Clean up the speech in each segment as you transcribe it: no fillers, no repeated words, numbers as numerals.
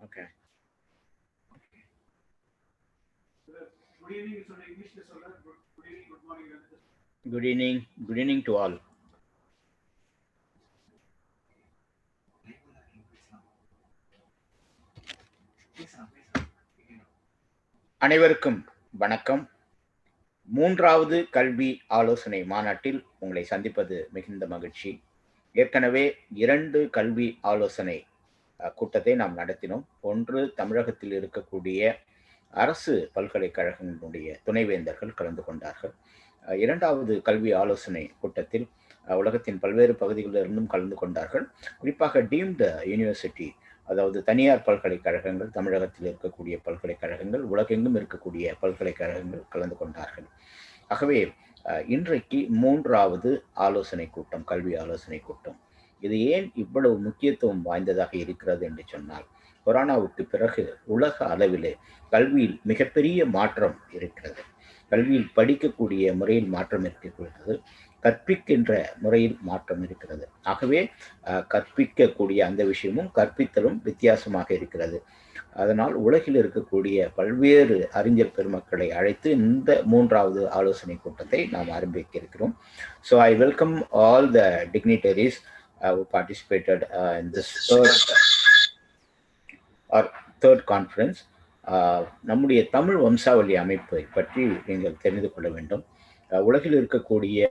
Okay. Good evening. So English le solla. Good evening. Good morning. Good evening. Good evening to all. அனைவருக்கும் வணக்கம். மூன்றாவது கல்வி ஆலோசனை மாநாட்டில் உங்களை சந்திப்பது மிகுந்த மகிழ்ச்சி. ஏற்கனவே 2 கல்வி ஆலோசனை கூட்டத்தை நாம் நடத்தினோம். ஒன்று தமிழகத்தில் இருக்கக்கூடிய அரசு பல்கலைக்கழகங்களுடைய துணைவேந்தர்கள் கலந்து கொண்டார்கள். 2வது கல்வி ஆலோசனை கூட்டத்தில் உலகத்தின் பல்வேறு பகுதிகளிலிருந்தும் கலந்து கொண்டார்கள். குறிப்பாக டீம்டு யூனிவர்சிட்டி, அதாவது தனியார் பல்கலைக்கழகங்கள், தமிழகத்தில் இருக்கக்கூடிய பல்கலைக்கழகங்கள், உலகெங்கும் இருக்கக்கூடிய பல்கலைக்கழகங்கள் கலந்து கொண்டார்கள். ஆகவே இன்றைக்கு 3வது ஆலோசனை கூட்டம், கல்வி ஆலோசனை கூட்டம். இது ஏன் இவ்வளவு முக்கியத்துவம் வாய்ந்ததாக இருக்கிறது என்று சொன்னால், கொரோனாவுக்கு பிறகு உலக அளவிலே கல்வியில் மிகப்பெரிய மாற்றம் இருக்கிறது. கல்வியில் படிக்கக்கூடிய முறையில் மாற்றம் இருக்கிறது, கற்பிக்கின்ற முறையில் மாற்றம் இருக்கிறது. ஆகவே கற்பிக்கக்கூடிய அந்த விஷயமும் கற்பித்தலும் வித்தியாசமாக இருக்கிறது. அதனால் உலகில் இருக்கக்கூடிய பல்வேறு அறிஞர் பெருமக்களை அழைத்து இந்த 3வது ஆலோசனை கூட்டத்தை நாம் ஆரம்பிக்க இருக்கிறோம். So I welcome all the dignitaries who participated in this third conference. நம்முடைய தமிழ் வம்சாவளி அமைப்பை பற்றி நீங்கள் தெரிந்து கொள்ள வேண்டும். உலகில் இருக்கக்கூடிய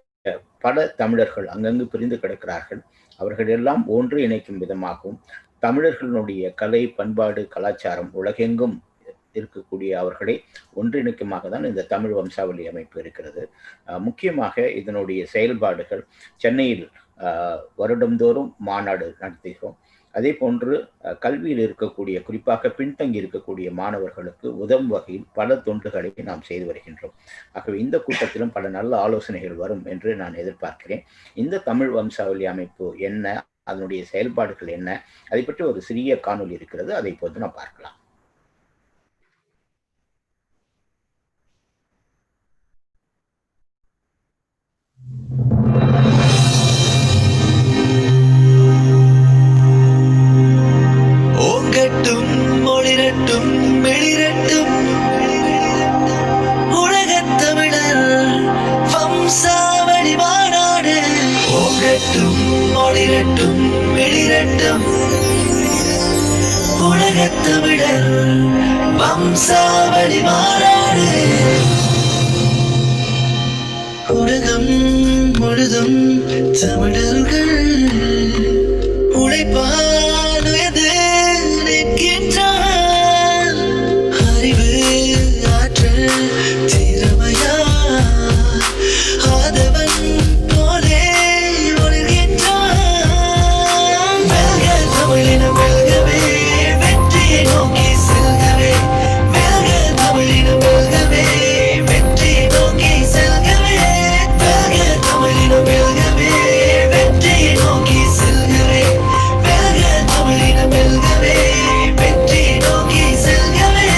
பல தமிழர்கள் அங்கங்கு பிரிந்து கிடக்கிறார்கள். அவர்கள் எல்லாம் ஒன்று இணைக்கும் விதமாகவும் தமிழர்களுடைய கலை, பண்பாடு, கலாச்சாரம் உலகெங்கும் இருக்கக்கூடிய அவர்களை ஒன்றிணைக்குமாக தான் இந்த தமிழ் வம்சாவளி அமைப்பு இருக்கிறது. முக்கியமாக இதனுடைய செயல்பாடுகள் சென்னையில் வருடந்தோறும் மாநாடு நடத்துகிறோம். அதே போன்று கல்வியில் இருக்கக்கூடிய, குறிப்பாக பின்தங்கி இருக்கக்கூடிய மாணவர்களுக்கு உதவும் வகையில் பல தொண்டுகளை நாம் செய்து வருகின்றோம். ஆகவே இந்த கூட்டத்திலும் பல நல்ல ஆலோசனைகள் வரும் என்று நான் எதிர்பார்க்கிறேன். இந்த தமிழ் வம்சாவளி அமைப்பு என்ன, அதனுடைய செயல்பாடுகள் என்ன, அதை பற்றி ஒரு சிறிய காணொலி இருக்கிறது, அதை இப்போது நாம் பார்க்கலாம். ஒளிரட்டும் வெளிரட்டும் உலகத்தமிழர் வம்சாவளி மாநாடு. ஓங்கட்டும் ஒளிரட்டும் வெளிரட்டும் உலகத்தமிழர் வம்சாவளி மாநாடு. உலகம் முழுதும் தமிழர்கள் உழைப்பால் உயர்ந்து நிற்கின்றார். அறிவு, ஆற்றல், திறமையா ஆதவன் போலே ஒளிர்கின்றார். வெல்க தமிழினம் வெல்கவே, வெற்றியை நோக்கி செல்கவே. வெல்க தமிழினம் வெல்கவே, வெற்றியை நோக்கி செல்கவே. வெல்க தமிழினம் வெல்கவே, வெற்றியை நோக்கி செல்கவே. வெல்க தமிழினம் வெல்கவே, வெற்றியை நோக்கி செல்கவே.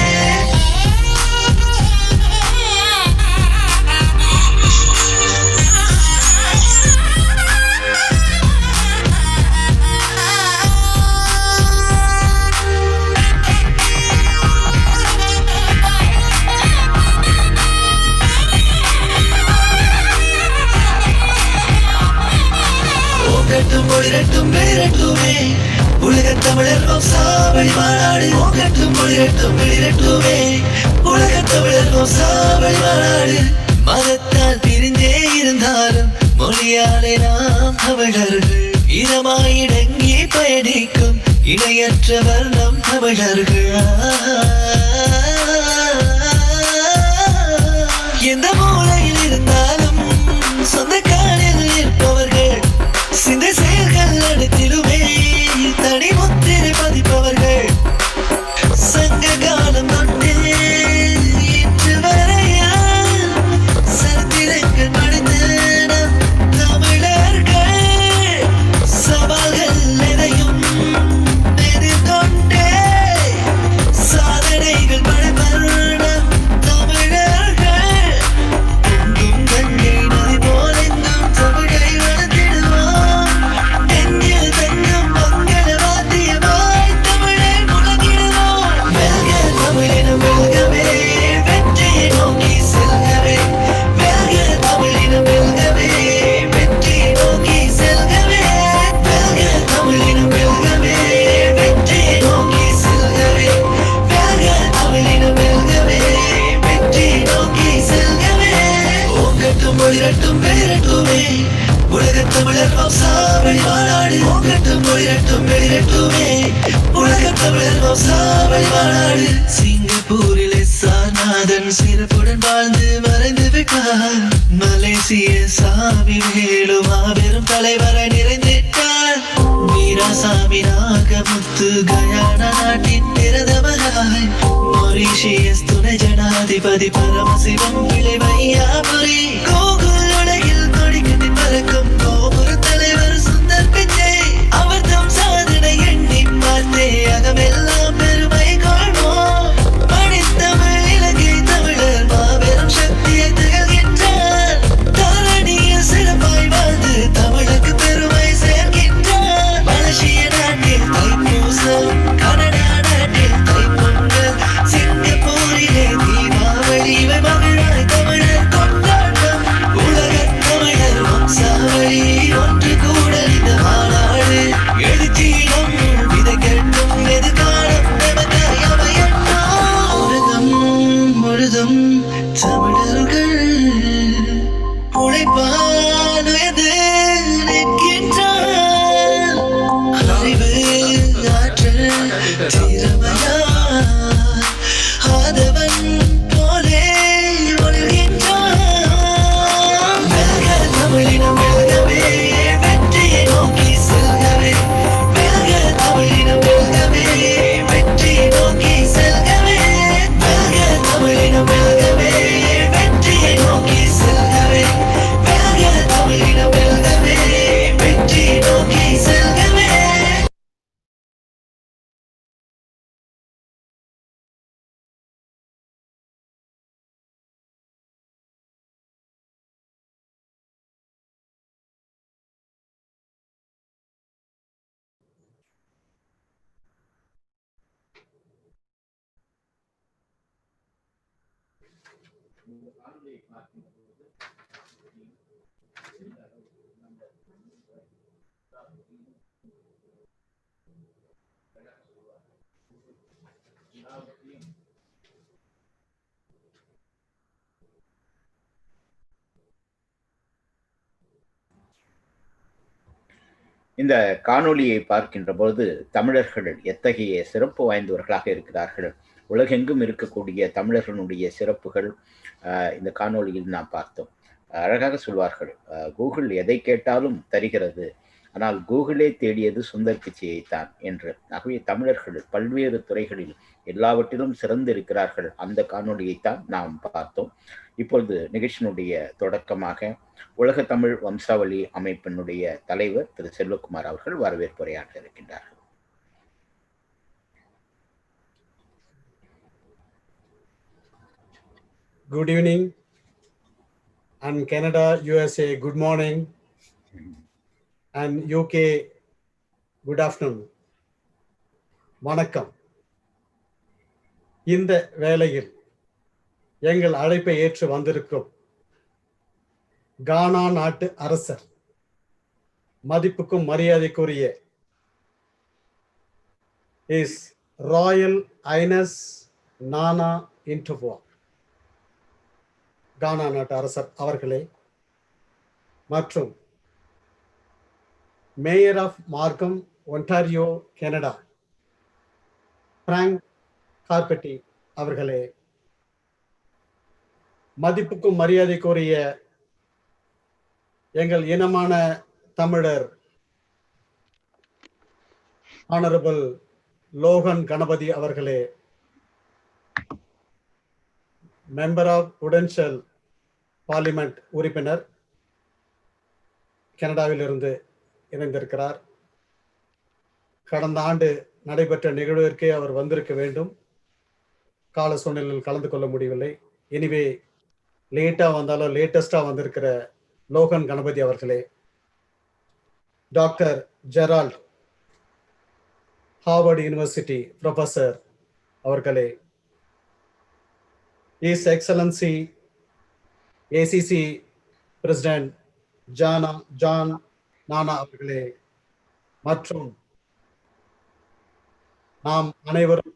ஓங்கட்டும் ஒளிரட்டும் வெளிரட்டுமே உலகத் தமிழர் வம்சாவளி மாநாடு. ஓங்கட்டும் ஒளிரட்டும் வெளிரட்டுமே உலகத் தமிழர் வம்சாவளி மாநாடு. மதத்தால் பிரிந்தே இருந்தாலும் மொழியாலே நாம் தமிழர்கள். இதமாயிடங்கி பயணிக்கும் இணையற்றவர் நம் தமிழர்கள். எந்த மூலையில் இருந்தாலும் சொந்த காலில் நிற்பவர்கள். சிந்தை செயல்கள் அனைத்திலுமே தனி முத்திரை பதிப்பவர்கள். சங்க காலம் தொட்டு இன்று வரையா சரித்திரங்கள் படைத்த நம் தமிழர்கள். சவால்கள் எதையும் எதிர்கொண்டே சாதனைகள் படைப்பவர் நம் தமிழர்கள். பொங்கும் ஒளிரட்டுமே உலகத் தமிழர் வம்சாவளி மாநாடு ஓங்கட்டும் ஒளிரட்டும் வெளிரட்டுமே உலகத் தமிழர் வம்சாவளி மாநாடு சிங்கப்பூரிலே சாநாதன் சிறப்புடன் வாழ்ந்து மறைந்து விட்டார் மலேசிய சாமி வேலு மாபெரும் தலைவரை நிறைந்திட்டார் வீராசாமி நாகமுத்து கயானா நாட்டின் பிரதமராய் மொரீஷியஸ் துணை ஜனாதிபதி பரமசிவம் விளைவையாபுரி கோகுல் உலகில் கொடிக்கட்டி பறக்கும் கோபுர தலைவர் சுந்தர் பிச்சை அவர் தம் சாதனை எண்ணி பார்த்தே அகமெல்லாம் பெருமை கொள்வோம் படித்தமிழ் இலங்கை தமிழர் மாபெரும் சக்தியை திகழ்கின்றார் தரணியில் சிறப்பாய் வாழ்ந்து தமிழுக்கு பெருமை சேர்க்கின்றார் மலேசிய நாட்டில் தைப்பூசம் கனடா நாட்டில் தைப்பொங்கல் சிங்கப்பூரிலே தீபாவளி மகிழாய் தமிழர் கொண்டாட்டம் உலகத் தமிழர் வம்சாவளி ஒன்று கூட இந்த மாநாடு எழுச்சியிடம் விதைக்கட்டும் எதிர்காலம் நமக்காய் அமையட்டும் உலகம் முழுதும் தமிழர்கள் உழைப்பால் உயர்ந்து நிற்கின்றார் அறிவு ஆற்றல் திறமையால் ஆதவன் போலே ஒளிர்கின்றார் வெல்க தமிழினம் வெல்கவே வெற்றியை நோக்கி செல்கவே வெல்க தமிழினம் வெல்கவே வெற்றியை நோக்கி செல்கவே வெல்க தமிழினம் வெல்கவே வெற்றியை நோக்கி செல்கவே வெல்க தமிழினம் வெல்கவே வெற்றியை நோக்கி செல்கவே இந்த காணொளியை பார்க்கின்ற பொழுது தமிழர்கள் எத்தகைய சிறப்பு வாய்ந்தவர்களாக இருக்கிறார்கள், உலகெங்கும் இருக்கக்கூடிய தமிழர்களுடைய சிறப்புகள் இந்த காணொளியில் நாம் பார்த்தோம். அழகாக சொல்வார்கள், கூகுள் எதை கேட்டாலும் தருகிறது, ஆனால் கூகுளே தேடியது சுந்தர் பிச்சையைத்தான் என்று. ஆகவே தமிழர்கள் பல்வேறு துறைகளில் எல்லாவற்றிலும் சிறந்து இருக்கிறார்கள். அந்த காணொளியைத்தான் நாம் பார்த்தோம். இப்பொழுது நிகழ்ச்சியினுடைய தொடக்கமாக உலக தமிழ் வம்சாவளி அமைப்பினுடைய தலைவர் திரு செல்வகுமார் அவர்கள் வரவேற்புரையாற்ற இருக்கின்றார்கள். Good evening, and Canada, USA, good morning, and UK, good afternoon. வணக்கம். இந்த வேளையில் எங்கள் அழைப்பை ஏற்று வந்திருக்கும் கானா நாட்டு அரசர், மதிப்புக்கும் மரியாதைக்குரிய இஸ் ராயல் ஐனஸ் நானா இன்டர்வோ கானா நாட்டு அரசர் அவர்களே, மற்றும் மேயர் ஆஃப் மார்க்கம், ஒன்டாரியோ, கனடா, பிராங்க் கார்பெட்டி அவர்களே, மதிப்புக்கும் மரியாதைக்குரிய எங்கள் இனமான தமிழர் ஆனரபிள் லோகன் கணபதி அவர்களே, மெம்பர் ஆஃப் புடென்ஷியல் பார்லிமெண்ட் உறுப்பினர், கனடாவில் இருந்து இணைந்திருக்கிறார். கடந்த ஆண்டு நடைபெற்ற நிகழ்விற்கே அவர் வந்திருக்க வேண்டும், கால சூழ்நிலையில் கலந்து கொள்ள முடியவில்லை. எனிவே லேட்டாக வந்தாலும் லேட்டஸ்டாக வந்திருக்கிற லோகன் கணபதி அவர்களே, doctor Gerald, Harvard University professor அவர்களே, his excellency ACC president John Nana அவர்களே, மற்றும் நாம் அனைவரும்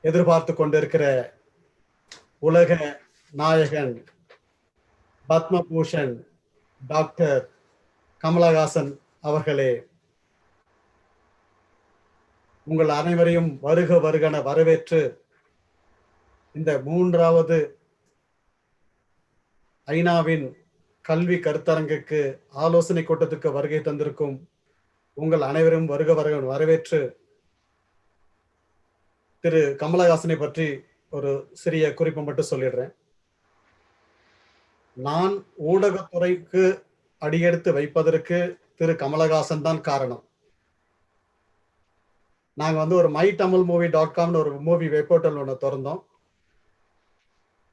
எதிர்பார்த்து கொண்டிருக்கிற உலக நாயகன், பத்மபூஷன் டாக்டர் கமலஹாசன் அவர்களே, உங்கள் அனைவரையும் வருக வருகன வரவேற்று இந்த 3வது ஐநாவின் கல்வி கருத்தரங்குக்கு ஆலோசனை கூட்டத்துக்கு வருகை தந்திருக்கும் உங்கள் அனைவரும் வருக வருக வரவேற்று திரு கமலஹாசனை பற்றி ஒரு சிறிய குறிப்பு மட்டும் சொல்லிடுறேன். நான் ஊடகத்துறைக்கு அடியெடுத்து வைப்பதற்கு திரு கமலஹாசன் தான் காரணம். நாங்க ஒரு mytamilmovie.comனு ஒரு மூவி வெப் போர்ட்டல் ஒன்று திறந்தோம்.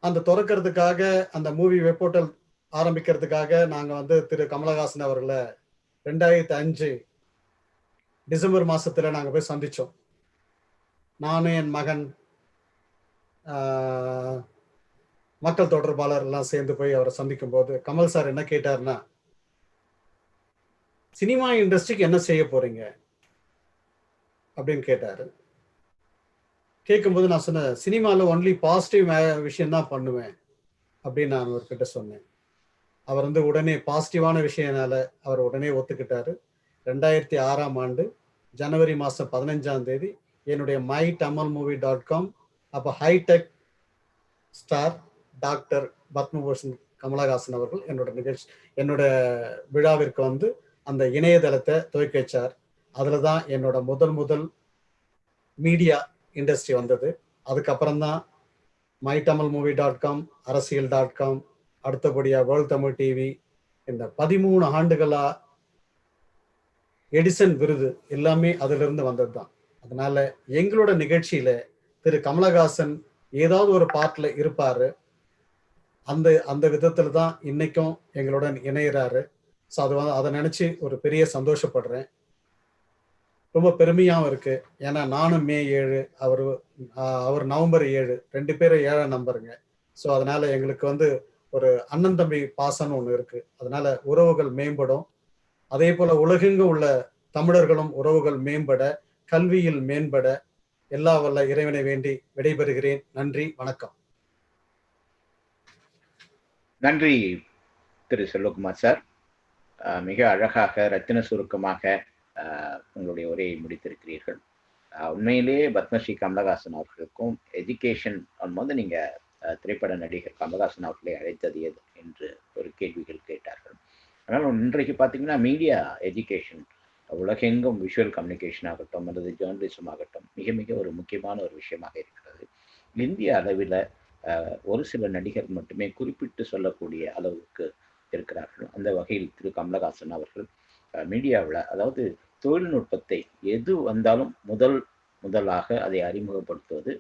அந்த திறக்கிறதுக்காக, அந்த மூவி வெப் போர்ட்டல் ஆரம்பிக்கிறதுக்காக நாங்க திரு கமலஹாசன் அவர்களை 2005 டிசம்பர் மாசத்துல நாங்க போய் சந்திச்சோம். நானும் என் மகன் மக்கள் தொடர்பாளர் எல்லாம் சேர்ந்து போய் அவரை சந்திக்கும் போது கமல் சார் என்ன கேட்டார்னா, சினிமா இண்டஸ்ட்ரிக்கு என்ன செய்ய போறீங்க அப்படின்னு கேட்டாரு. கேட்கும்போது நான் சொன்னேன், சினிமாவில் ஒன்லி பாசிட்டிவ் விஷயம் தான் பண்ணுவேன் அப்படின்னு நான் அவர்கிட்ட சொன்னேன். அவர் உடனே பாசிட்டிவான விஷயனால அவர் உடனே ஒத்துக்கிட்டாரு. 2006ஆம் ஆண்டு ஜனவரி மாதம் 15ஆம் தேதி என்னுடைய mytamilmovie.com, அப்போ hi-tech star doctor Padma Bhushan Kamal Haasan அவர்கள் என்னோட விழாவிற்கு அந்த இணையதளத்தை துவக்கி வச்சார். அதில் தான் என்னோட முதல் மீடியா இண்டஸ்ட்ரி வந்தது. அதுக்கப்புறம் தான் mytamilmovie.com, அரசியல்.com, அடுத்தபடியாக வேர்ல்ட் தமிழ் டிவி, இந்த 13 ஆண்டுகளா எடிசன் விருது எல்லாமே அதிலிருந்து வந்தது தான். அதனால எங்களோட நிகழ்ச்சியில திரு கமலஹாசன் ஏதாவது ஒரு பார்ட்ல இருப்பாரு. அந்த விதத்துல தான் இன்னைக்கும் எங்களுடன் இணையிறாரு. ஸோ அதை நினைச்சு ஒரு பெரிய சந்தோஷப்படுறேன். ரொம்ப பெருமையாகவும் இருக்கு. ஏன்னா நானும் மே 7, அவர் நவம்பர் 7, 2 பேரும் 7ஆம் நம்பருங்க. ஸோ அதனால எங்களுக்கு ஒரு அண்ணன் தம்பி பாசம்னு ஒன்று இருக்கு. அதனால உறவுகள் மேம்படும். அதே போல உலகெங்கும் உள்ள தமிழர்களும் உறவுகள் மேம்பட, கல்வியில் மேம்பட எல்லா வல்ல இறைவனை வேண்டி விடைபெறுகிறேன். நன்றி, வணக்கம். நன்றி திரு செல்வகுமார் சார். மிக அழகாக ரத்தின சுருக்கமாக உங்களுடைய உரையை முடித்திருக்கிறீர்கள். உண்மையிலேயே பத்மஸ்ரீ கமலஹாசன் அவர்களுக்கும் எஜுகேஷன் போது நீங்க திரைப்பட நடிகர் கமலஹாசன் அவர்களை அழைத்தது எது என்று ஒரு கேள்விகள் கேட்டார்கள். ஆனால் இன்றைக்கு பார்த்தீங்கன்னா மீடியா எஜுகேஷன் உலகெங்கும் விஷுவல் கம்யூனிகேஷன் ஆகட்டும் அல்லது ஜேர்னலிசம் ஆகட்டும் மிக மிக ஒரு முக்கியமான ஒரு விஷயமாக இருக்கிறது. இந்திய அளவில் ஒரு சில நடிகர் மட்டுமே குறிப்பிட்டு சொல்லக்கூடிய அளவுக்கு இருக்கிறார்கள். அந்த வகையில் திரு கமலஹாசன் அவர்கள் மீடியாவில், அதாவது தொழில்நுட்பத்தை எது வந்தாலும் முதலாக அதை அறிமுகப்படுத்துவது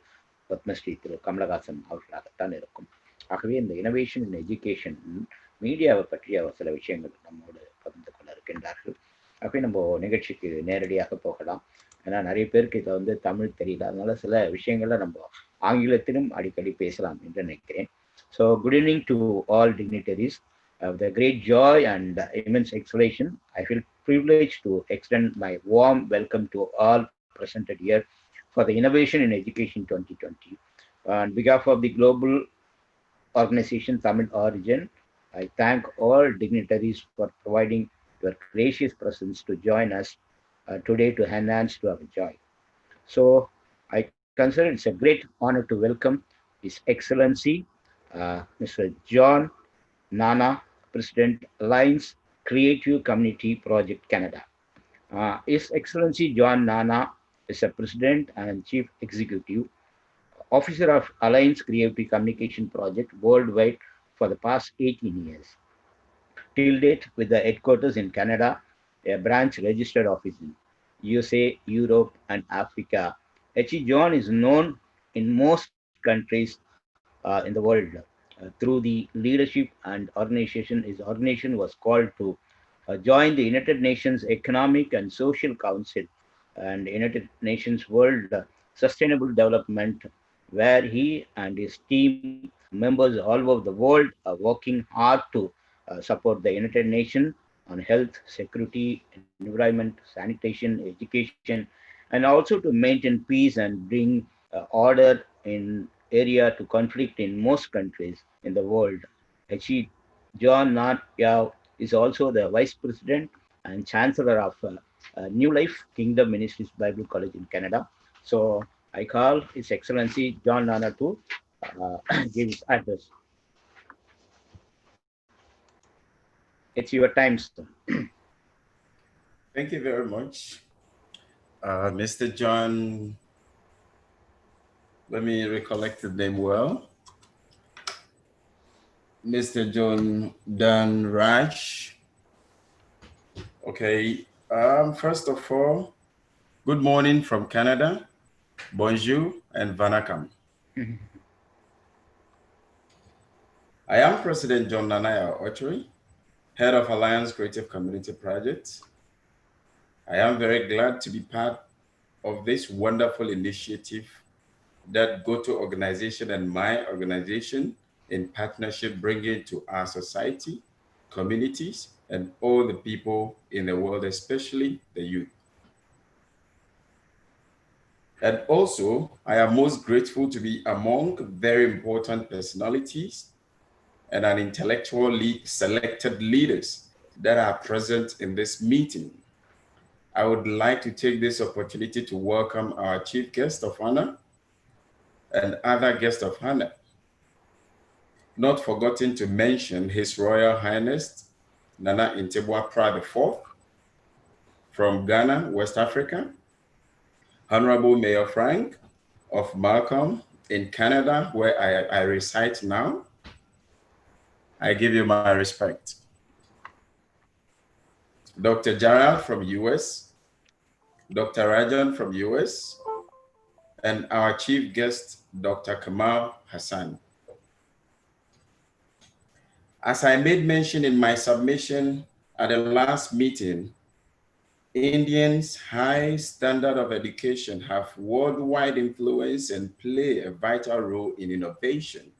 பத்மஸ்ரீ திரு கமலஹாசன் அவர்களாகத்தான் இருக்கும். ஆகவே இந்த இனோவேஷன் இன் எஜுகேஷன் மீடியாவை பற்றிய சில விஷயங்கள் நம்மோடு பகிர்ந்து கொள்ள இருக்கின்றார்கள். ஆகவே நம்ம நிகழ்ச்சிக்கு நேரடியாக போகலாம். ஏன்னா நிறைய பேருக்கு இதை தமிழ் தெரியல, அதனால சில விஷயங்களை நம்ம ஆங்கிலத்திலும் அடிக்கடி பேசலாம் என்று நினைக்கிறேன். So good evening to all dignitaries. With a great joy and immense exhilaration, I feel privileged to extend my warm welcome to all presented here for the Innovation in Education 2020. On behalf of the global organization Tamil Origin, I thank all dignitaries for providing your gracious presence to join us today to enhance to our joy. So I consider it's a great honor to welcome His Excellency Mr. John Nana, President, Alliance Creative Community Project Canada. His Excellency John Nana is a President and Chief Executive Officer of Alliance Creative Communication Project worldwide for the past 18 years. Till date, with the headquarters in Canada, a branch registered office in USA, Europe, and Africa, H.E. John is known in most countries in the world through the leadership and organization. His organization was called to join the United Nations Economic and Social Council and United Nations World Sustainable Development, where he and his team members all over the world are working hard to support the United Nations on health, security, environment, sanitation, education, and also to maintain peace and bring order in area to conflict in most countries in the world. H.E. John Nana is also the Vice President and Chancellor of New Life Kingdom Ministries Bible College in Canada. So I call His Excellency John Nana to give his address. It's your time, sir. Thank you very much. Mr. John, let me recollect the name well. Mr. John Dan Raj. Okay, first of all, good morning from Canada, bonjour and vanakam. I am President John Nanaya Ochori, Head of Alliance Creative Community Projects. I am very glad to be part of this wonderful initiative that GoTo organization and my organization in partnership bringing to our society, communities, and all the people in the world, especially the youth. And also, I am most grateful to be among very important personalities and an intellectually selected leaders that are present in this meeting. I would like to take this opportunity to welcome our Chief Guest of Honor and other guests of honor. Not forgetting to mention His Royal Highness Nana Ntebua Pra IV from Ghana, West Africa, Honorable Mayor Frank of Malcolm in Canada, where I reside now. I give you my respect. Dr. Gerald from US, Dr. Rajan from US, and our chief guest, Dr. Kamal Haasan. As I made mention in my submission at the last meeting, Indians' high standard of education have worldwide influence and play a vital role in innovation.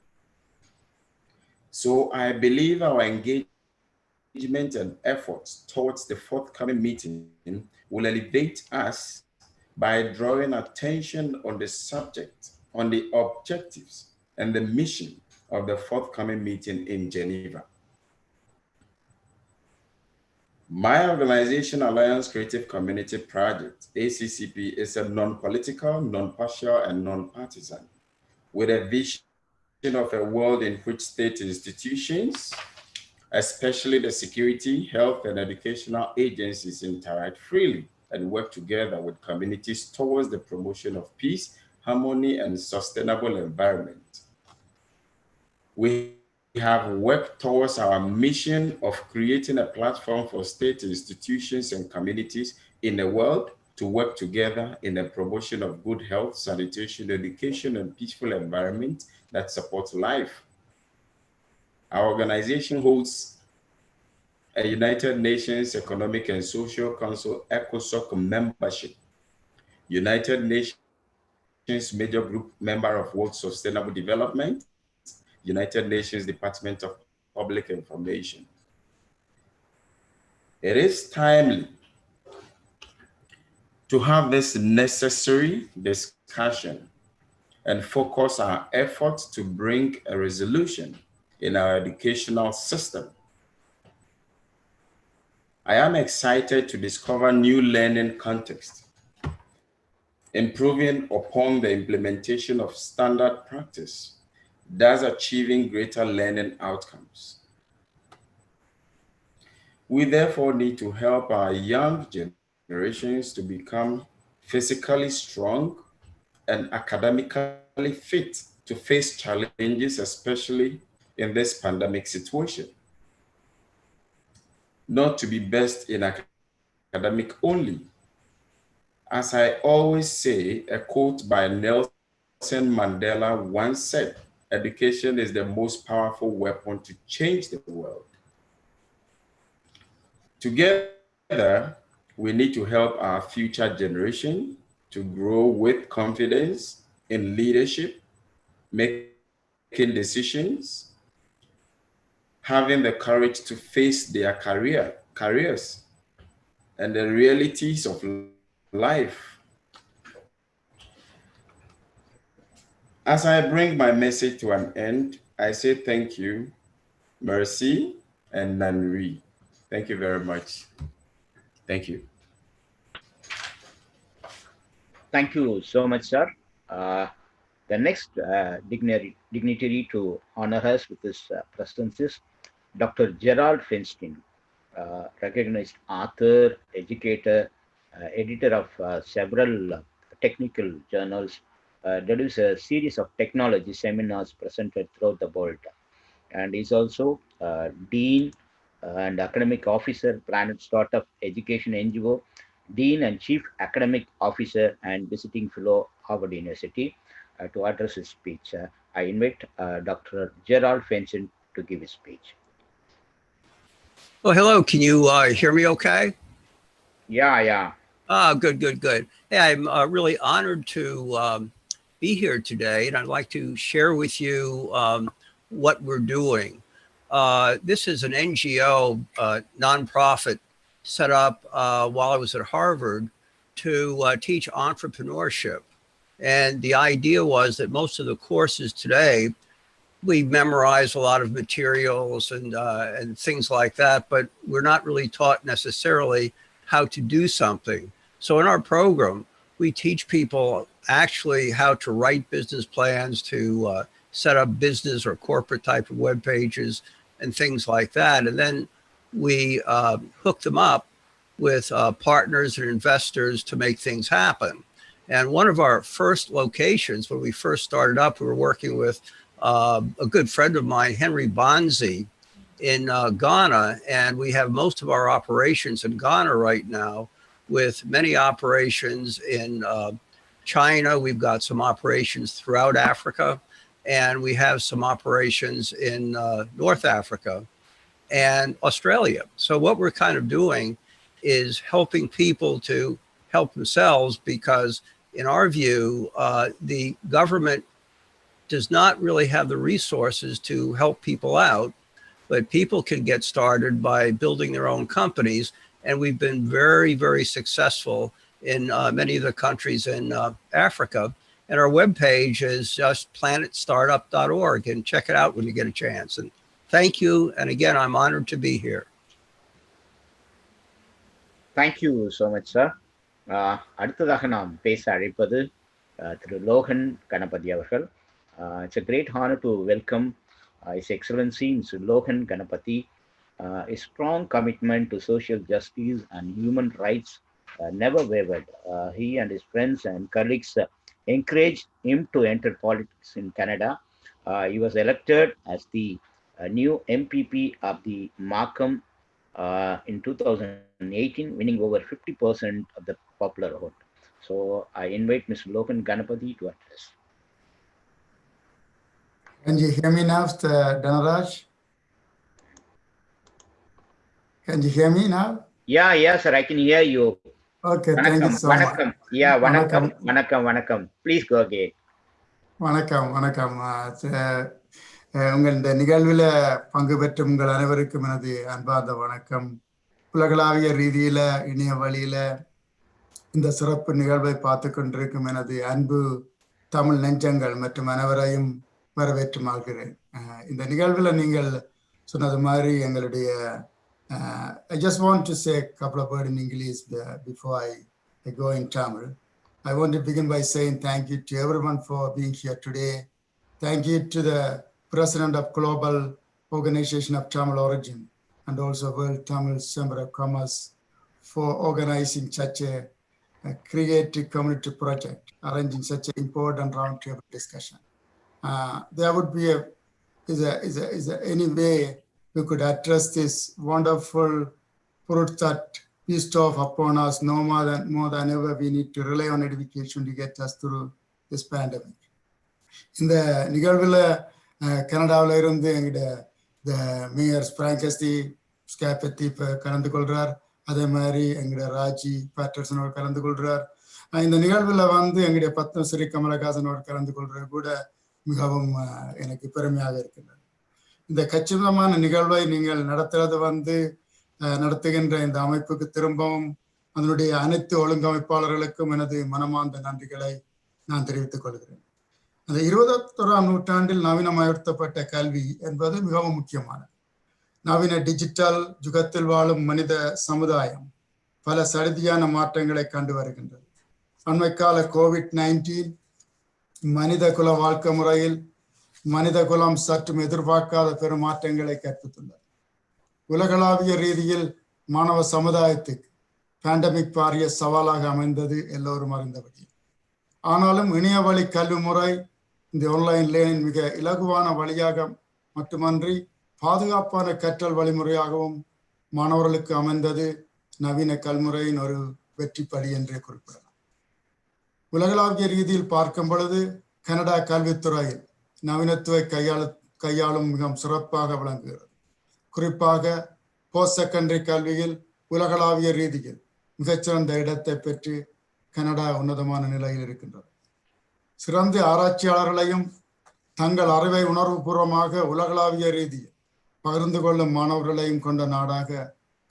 So I believe our engagement and efforts towards the forthcoming meeting will elevate us by drawing attention on the subject, on the objectives, and the mission of the forthcoming meeting in Geneva. My organization, Alliance Creative Community Project, ACCP, is a non-political, non-partial, and non-partisan, with a vision of a world in which state institutions, especially the security, health, and educational agencies, interact freely and work together with communities towards the promotion of peace, harmony, and sustainable environment. We have worked towards our mission of creating a platform for state institutions and communities in the world to work together in the promotion of good health, sanitation, education, and peaceful environment that supports life. Our organization holds a United Nations Economic and Social Council ECOSOC membership, United Nations Major Group member of World Sustainable Development, United Nations Department of Public Information. It is timely to have this necessary discussion and focus our efforts to bring a resolution in our educational system. I am excited to discover new learning contexts, improving upon the implementation of standard practice, thus achieving greater learning outcomes. We therefore need to help our young generations to become physically strong and academically fit to face challenges, especially in this pandemic situation. Not to be best in academic only. As I always say, a quote by Nelson Mandela once said, education is the most powerful weapon to change the world. Together, we need to help our future generation to grow with confidence in leadership, making decisions, having the courage to face their careers, and the realities of life. As I bring my message to an end, I say thank you, merci, and Nanri. Thank you very much. Thank you. Thank you so much, sir. The next dignitary to honor us with his presence is Dr. Gerald Feinstein, recognized author, educator, editor of several technical journals, deduces a series of technology seminars presented throughout the world. And he's also Dean and Academic Officer, Planet Startup Education NGO, Dean and Chief Academic Officer and Visiting Fellow, Harvard University. To address his speech, I invite Dr. Gerald Feinstein to give his speech. Well, hello. Can you hear me okay? Yeah. Good. Hey, I'm really honored to be here today, and I'd like to share with you what we're doing. This is an NGO, nonprofit, set up while I was at Harvard to teach entrepreneurship. And the idea was that most of the courses today, we memorize a lot of materials and things like that, but we're not really taught necessarily how to do something. So in our program, we teach people actually how to write business plans, to set up business or corporate type of web pages and things like that. And then we hook them up with partners and investors to make things happen. And one of our first locations, when we first started up, we were working with a good friend of mine, Henry Bonzi, in Ghana. And we have most of our operations in Ghana right now, with many operations in China. We've got some operations throughout Africa, and we have some operations in North Africa and Australia. So what we're kind of doing is helping people to help themselves, because in our view, the government does not really have the resources to help people out, but people can get started by building their own companies. And we've been very, very successful in many of the countries in Africa. And our webpage is just planetstartup.org, and check it out when you get a chance. And thank you. And again, I'm honored to be here. Thank you so much, sir. அடுத்ததாக நாம் பேச அழைப்பது திரு Logan Ganapathi அவர்கள். It's a great honor to welcome His Excellency Mr. Lohan Ganapathy. A strong commitment to social justice and human rights never wavered. He and his friends and colleagues encouraged him to enter politics in Canada. He was elected as the new MPP of the Markham in 2018, winning over 50% of the popular vote. So I invite Mr. Lohan Ganapathy to address. Can you hear me now, Mr. Dhanaraj? Can you hear me now? Yeah, sir, I can hear you. Okay, thank you so much. Yeah, வணக்கம். Please go again. வணக்கம். உங்கள் இந்த நிகழ்வில் பங்கு பெற்ற உங்கள் அனைவருக்கும் எனது அன்பார்ந்த வணக்கம். உலகளாவிய ரீதியில இணைய வழியில இந்த சிறப்பு நிகழ்வை பார்த்து கொண்டிருக்கும் எனது அன்பு தமிழ் நெஞ்சங்கள் மற்றும் அனைவரையும் வரவேற்று மாழ்கிறேன். இந்த நிகழ்வில் நீங்கள் சொன்னது மாதிரி எங்களுடைய I just want to say a couple of words in English before I go in Tamil. I want to begin by saying thank you to everyone for being here today. Thank you to the President of Global Organization of Tamil Origin and also World Tamil Chamber of Commerce for organizing such a creative community project, arranging such an important roundtable discussion. There would be any way we could address this wonderful fruit that bestowed upon us. No more than ever, we need to rely on education to get us through this pandemic. இந்த நிகழ்வில் கனடாவில் இருந்து எங்களுடைய mayor பிராங்கஸ்தி ஸ்கேபத்தி இப்போ கலந்து கொள்கிறார். அதே மாதிரி எங்களுடைய ராஜி பேட்டர்சன் அவர் கலந்து கொள்கிறார். இந்த நிகழ்வில் எங்களுடைய பத்மஸ்ரீ கமலஹாசன் அவர் கலந்து கொள்கிறது கூட மிகவும் எனக்கு பெருமையாக இருக்கின்றது. இந்த கச்சிதமான நிகழ்வை நீங்கள் நடத்துறது நடத்துகின்ற இந்த அமைப்புக்கு திரும்பவும் அதனுடைய அனைத்து ஒழுங்கமைப்பாளர்களுக்கும் எனது மனமார்ந்த நன்றிகளை நான் தெரிவித்துக் கொள்கிறேன். அந்த 21ஆம் நூற்றாண்டில் நவீனமயப்படுத்தப்பட்ட கல்வி என்பது மிகவும் முக்கியமானது. நவீன டிஜிட்டல் யுகத்தில் வாழும் மனித சமுதாயம் பல சடுதியான மாற்றங்களை கண்டு வருகின்றது. அண்மைக்கால COVID-19 மனித குல வாழ்க்கை முறையில் மனித குலம் சற்றும் எதிர்பார்க்காத பெரும் மாற்றங்களை கற்பித்துள்ளது. உலகளாவிய ரீதியில் மாணவ சமுதாயத்துக்கு பேண்டமிக் பாரிய சவாலாக அமைந்தது எல்லோரும் அறிந்தபடி. ஆனாலும் இணைய வழி கல்வி முறை இந்த ஆன்லைன் லேர்னிங் மிக இலகுவான வழியாக மட்டுமன்றி பாதுகாப்பான கற்றல் வழிமுறையாகவும் மாணவர்களுக்கு அமைந்தது நவீன கல்முறையின் ஒரு வெற்றி படி என்றே குறிப்பிடலாம். உலகளாவிய ரீதியில் பார்க்கும் பொழுது கனடா கல்வித்துறையில் நவீனத்துவை கையாளும் மிகவும் சிறப்பாக விளங்குகிறது. குறிப்பாக போஸ்ட் செகண்டரி கல்வியில் உலகளாவிய ரீதியில் மிகச்சிறந்த இடத்தை பெற்று கனடா உன்னதமான நிலையில் இருக்கின்றது. சிறந்த ஆராய்ச்சியாளர்களையும் தங்கள் அறிவை உணர்வுபூர்வமாக உலகளாவிய ரீதியில் பகிர்ந்து கொள்ளும் மாணவர்களையும் கொண்ட நாடாக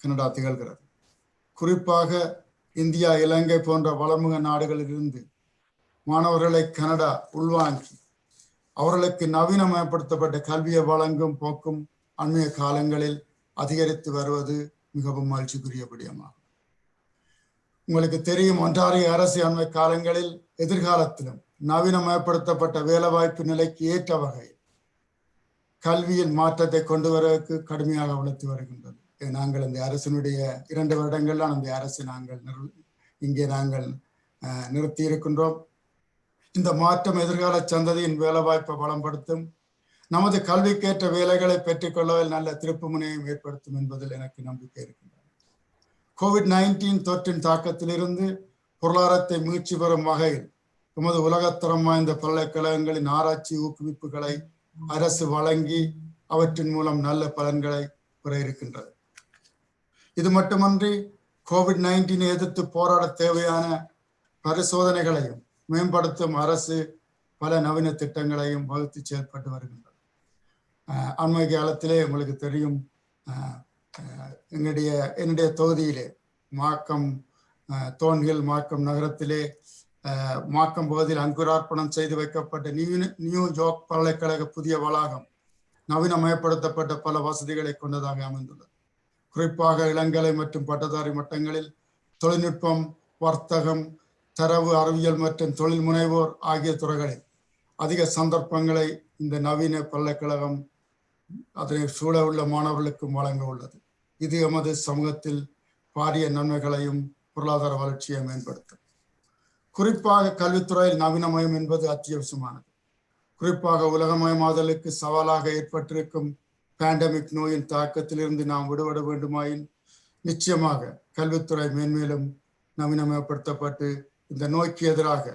கனடா திகழ்கிறது. குறிப்பாக இந்தியா, இலங்கை போன்ற வளர்முக நாடுகளிலிருந்து மாணவர்களை கனடா உள்வாங்கி அவர்களுக்கு நவீனமயப்படுத்தப்பட்ட கல்வியை வழங்கும் போக்கும் அண்மைய காலங்களில் அதிகரித்து வருவது மிகவும் மகிழ்ச்சிக்குரிய விடயமாகும். உங்களுக்கு தெரியும், ஒன்றாரிய அரசு அண்மை காலங்களில் எதிர்காலத்திலும் நவீனமயப்படுத்தப்பட்ட வேலைவாய்ப்பு நிலைக்கு ஏற்ற வகையில் கல்வியில் மாற்றத்தை கொண்டு வருவதற்கு கடுமையாக உழைத்து வருகின்றது. நாங்கள் இந்த அரசினுடைய 2 வருடங்கள்லாம் அந்த அரசு இங்கே நாங்கள் நிறுத்தி இருக்கின்றோம். இந்த மாற்றம் எதிர்கால சந்ததியின் வேலைவாய்ப்பை பலப்படுத்தும், நமது கல்விக்கேற்ற வேலைகளை பெற்றுக்கொள்வதில் நல்ல திருப்பு முனையும் ஏற்படுத்தும் என்பதில் எனக்கு நம்பிக்கை இருக்கின்றது. COVID-19 தொற்றின் தாக்கத்திலிருந்து பொருளாதாரத்தை மீட்சி பெறும் வகையில் எமது உலகத்தரம் வாய்ந்த பல்கலைக்கழகங்களின் ஆராய்ச்சி ஊக்குவிப்புகளை அரசு வழங்கி அவற்றின் மூலம் நல்ல பலன்களை பெற இருக்கின்றது. இது மட்டுமன்றி COVID-19 எதிர்த்து போராட தேவையான பரிசோதனைகளையும் மேம்படுத்தும் அரசு பல நவீன திட்டங்களையும் வகுத்து செயல்பட்டு வருகின்றது. அண்மை காலத்திலே உங்களுக்கு தெரியும், என்னுடைய தொகுதியிலே மாக்கம் தோன்கில் மாக்கம் நகரத்திலே மாக்கம் பகுதியில் அங்குரார்ப்பணம் செய்து வைக்கப்பட்ட நியூ யோர்க் பல்கலைக்கழக புதிய வளாகம் நவீனமயப்படுத்தப்பட்ட பல வசதிகளை கொண்டதாக அமைந்துள்ளது. குறிப்பாக இளங்கலை மற்றும் பட்டதாரி மட்டங்களில் தொழில்நுட்பம், வர்த்தகம், தரவு அறிவியல் மற்றும் தொழில் முனைவோர் ஆகிய துறைகளில் அதிக சந்தர்ப்பங்களை இந்த நவீன பல்கலைக்கழகம் அதனை சூழ உள்ள மாணவர்களுக்கும் வழங்க உள்ளது. இது எமது சமூகத்தில் பாரிய நன்மைகளையும் பொருளாதார வளர்ச்சியை மேம்படுத்தும். குறிப்பாக கல்வித்துறையில் நவீனமயம் என்பது அத்தியாவசியமானது. குறிப்பாக உலகமயமாதலுக்கு சவாலாக ஏற்பட்டிருக்கும் பேண்டமிக் நோயின் தாக்கத்திலிருந்து நாம் விடுபட வேண்டுமாயின் நிச்சயமாக கல்வித்துறை மேன்மேலும் நவீனமயப்படுத்தப்பட்டு இந்த நோய்க்கு எதிராக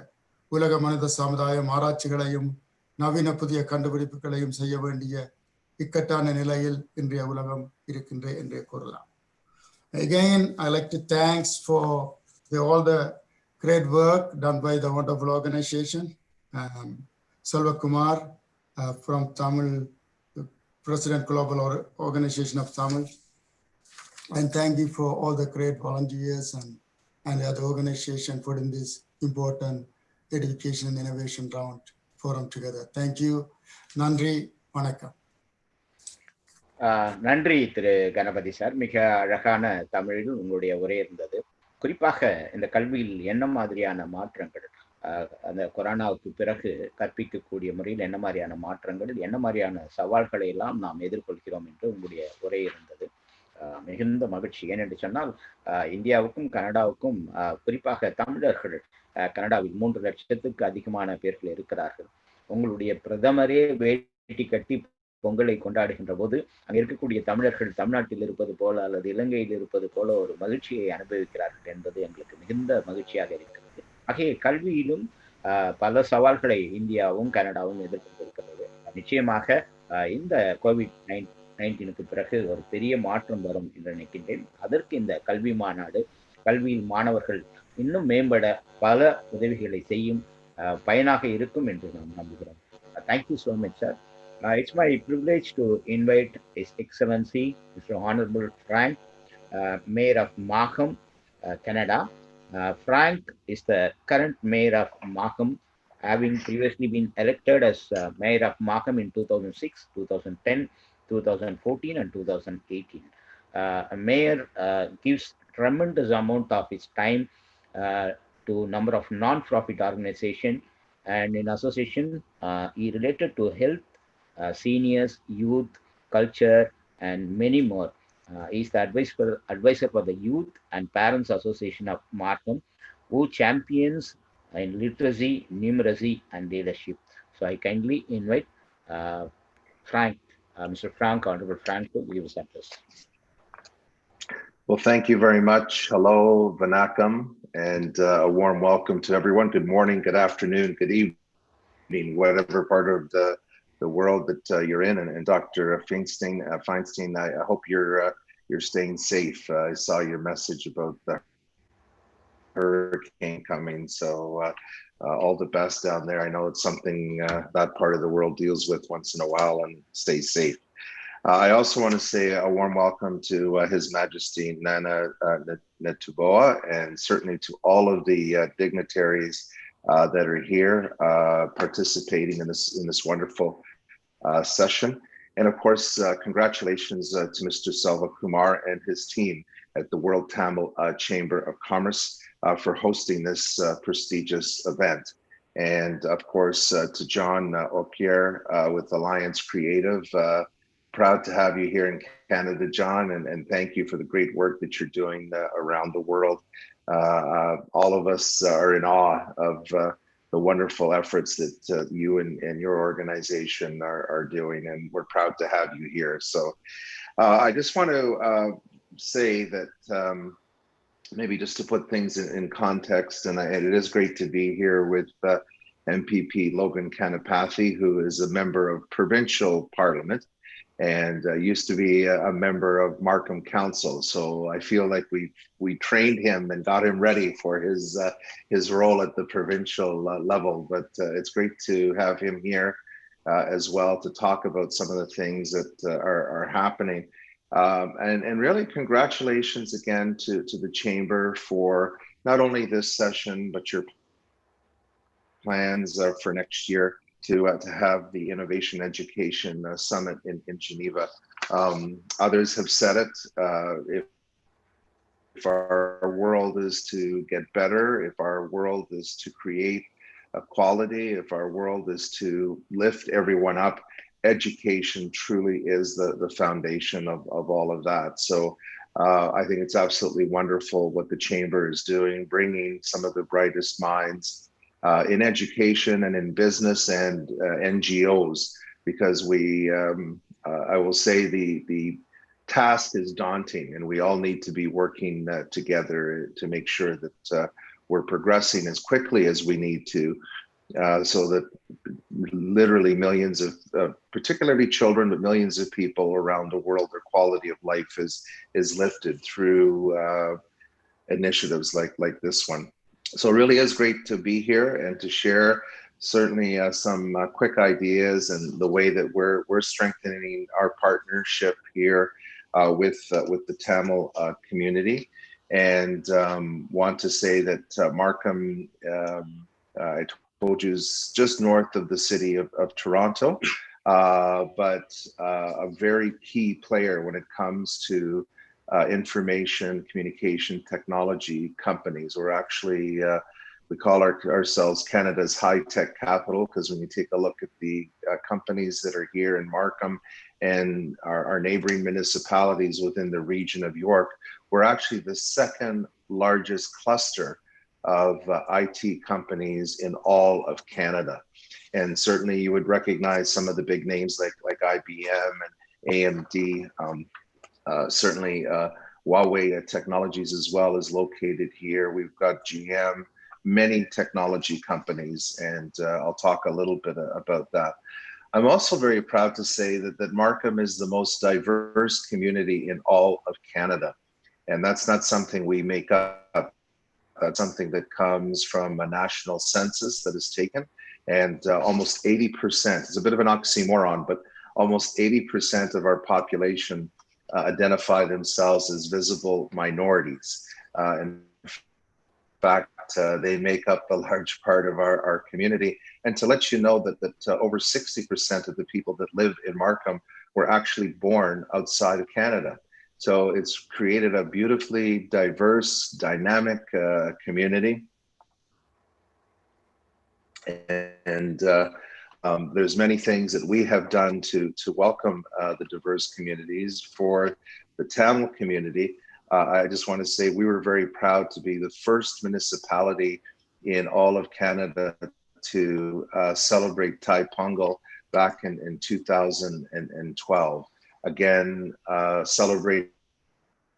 உலக மனித சமுதாயம் ஆராய்ச்சிகளையும் நவீன புதிய கண்டுபிடிப்புகளையும் செய்ய வேண்டிய இக்கட்டான நிலையில் இன்றைய உலகம் இருக்கின்ற என்றே கூறலாம். Again, I like to thanks for all the great work done by the wonderful organization. Selva Kumar from Tamil, President Global Organization of Tamil. And thank you for all the great volunteers and the other organization putting this important education and innovation round forum together. Thank you. Nandri, Vanakkam. நன்றி திரு Ganapathi sir. மிக அழகான தமிழில் உங்களுடைய உரை இருந்தது. குறிப்பாக இந்த கல்வியில் என்ன மாதிரியான மாற்றங்கள், அந்த கொரோனாவுக்கு பிறகு கற்பிக்கக்கூடிய முறையில் என்ன மாதிரியான மாற்றங்கள், என்ன மாதிரியான சவால்களை எல்லாம் நாம் எதிர்கொள்கிறோம் என்று உங்களுடைய உரை இருந்தது. மிகுந்த மகிழ்ச்சி. ஏனென்று சொன்னால் இந்தியாவுக்கும் கனடாவுக்கும் குறிப்பாக தமிழர்கள் கனடாவில் 3 லட்சத்துக்கு அதிகமான பேர்கள் இருக்கிறார்கள். உங்களுடைய பிரதமரே வேட்டி கட்டி பொங்கலை கொண்டாடுகின்ற போது அங்கே இருக்கக்கூடிய தமிழர்கள் தமிழ்நாட்டில் இருப்பது போல அல்லது இலங்கையில் இருப்பது போல ஒரு மகிழ்ச்சியை அனுபவிக்கிறார்கள் என்பது எங்களுக்கு மிகுந்த மகிழ்ச்சியாக இருக்கிறது. ஆகிய கல்வியிலும் பல சவால்களை இந்தியாவும் கனடாவும் எதிர்கொண்டிருக்கிறது. நிச்சயமாக இந்த COVID-19க்கு பிறகு ஒரு பெரிய மாற்றம் வரும் என்று நினைக்கின்றேன். அதற்கு இந்த கல்வி மாநாடு, கல்வியில் மாணவர்கள் இன்னும் மேம்பட பல உதவிகளை செய்யும், பயனாக இருக்கும் என்று நாம் நம்புகிறோம். Thank you so much sir. It's my privilege to invite His Excellency, Mr. Honorable Frank, Mayor of Markham, Canada. Frank is the current Mayor of Markham, having previously been elected as Mayor of Markham in 2006, 2010, 2014 and 2018. Mayor gives tremendous amount of his time to number of non-profit organization, and in association he related to health, seniors, youth, culture, and many more. He's the advisor for the Youth and Parents Association of Markham, who champions in literacy, numeracy, and leadership. So I kindly invite uh, Frank, Mr. Frank, Honorable Frank, to give his address. Well, thank you very much. Hello, Vanakam, and a warm welcome to everyone. Good morning, good afternoon, good evening, whatever part of the world that you're in. And Dr. Feinstein, I hope you're staying safe. I saw your message about the hurricane coming, so all the best down there. I know it's something that part of the world deals with once in a while, and stay safe. I also want to say a warm welcome to His Majesty Nana Netuboa, and certainly to all of the dignitaries that are here participating in this wonderful session. And of course, congratulations to Mr. Selva Kumar and his team at the World Tamil Chamber of Commerce for hosting this prestigious event. And of course, to John Opier with Alliance Creative, proud to have you here in Canada, John, and thank you for the great work that you're doing around the world. All of us are in awe of the wonderful efforts that you and your organization are doing, and we're proud to have you here. So I just want to say that maybe just to put things in context, and it is great to be here with MPP Logan Kanapathy, who is a member of provincial parliament and used to be a member of Markham Council. So I feel like we trained him and got him ready for his role at the provincial level. But it's great to have him here as well to talk about some of the things that are happening. And really congratulations again to the Chamber for not only this session, but your plans for next year to have the Innovation Education Summit in Geneva. Others have said it, if our world is to get better, if our world is to create equality, if our world is to lift everyone up, education truly is the foundation of all of that. So I think it's absolutely wonderful what the Chamber is doing, bringing some of the brightest minds in education and in business and NGOs, because I will say the task is daunting, and we all need to be working together to make sure that we're progressing as quickly as we need to, so that literally millions of, particularly children, but millions of people around the world, their quality of life is lifted through initiatives like this one. So it really is great to be here and to share certainly some quick ideas and the way that we're strengthening our partnership here with the Tamil community. And want to say that Markham, I told you, is just north of the city of Toronto, but a very key player when it comes to information communication technology companies. We're actually we call ourselves Canada's high-tech capital, because when you take a look at the companies that are here in Markham and our neighboring municipalities within the region of York, we're actually the second largest cluster of IT companies in all of Canada. And certainly you would recognize some of the big names like IBM and AMD. Certainly Huawei Technologies as well is located here. We've got GM, many technology companies, and I'll talk a little bit about that. I'm also very proud to say that Markham is the most diverse community in all of Canada. And that's not something we make up. That's something that comes from a national census that is taken. And almost 80%, it's a bit of an oxymoron, but almost 80% of our population identify themselves as visible minorities. In fact, they make up a large part of our community. And to let you know that over 60% of the people that live in Markham were actually born outside of Canada. So it's created a beautifully diverse, dynamic community. And there's many things that we have done to welcome the diverse communities. For the Tamil community, I just want to say we were very proud to be the first municipality in all of Canada to celebrate Thai Pongal back in 2012. Again, celebrating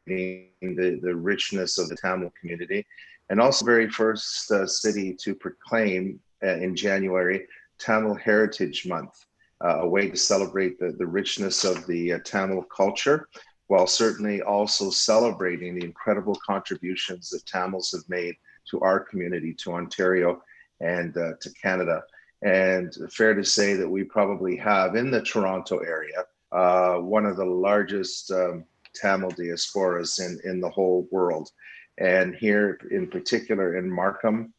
the richness of the Tamil community, and also very first city to proclaim in January Tamil Heritage Month, a way to celebrate the richness of the Tamil culture, while certainly also celebrating the incredible contributions that Tamils have made to our community, to Ontario, and to Canada. And fair to say that we probably have in the Toronto area one of the largest Tamil diasporas in the whole world. And here in particular in Markham,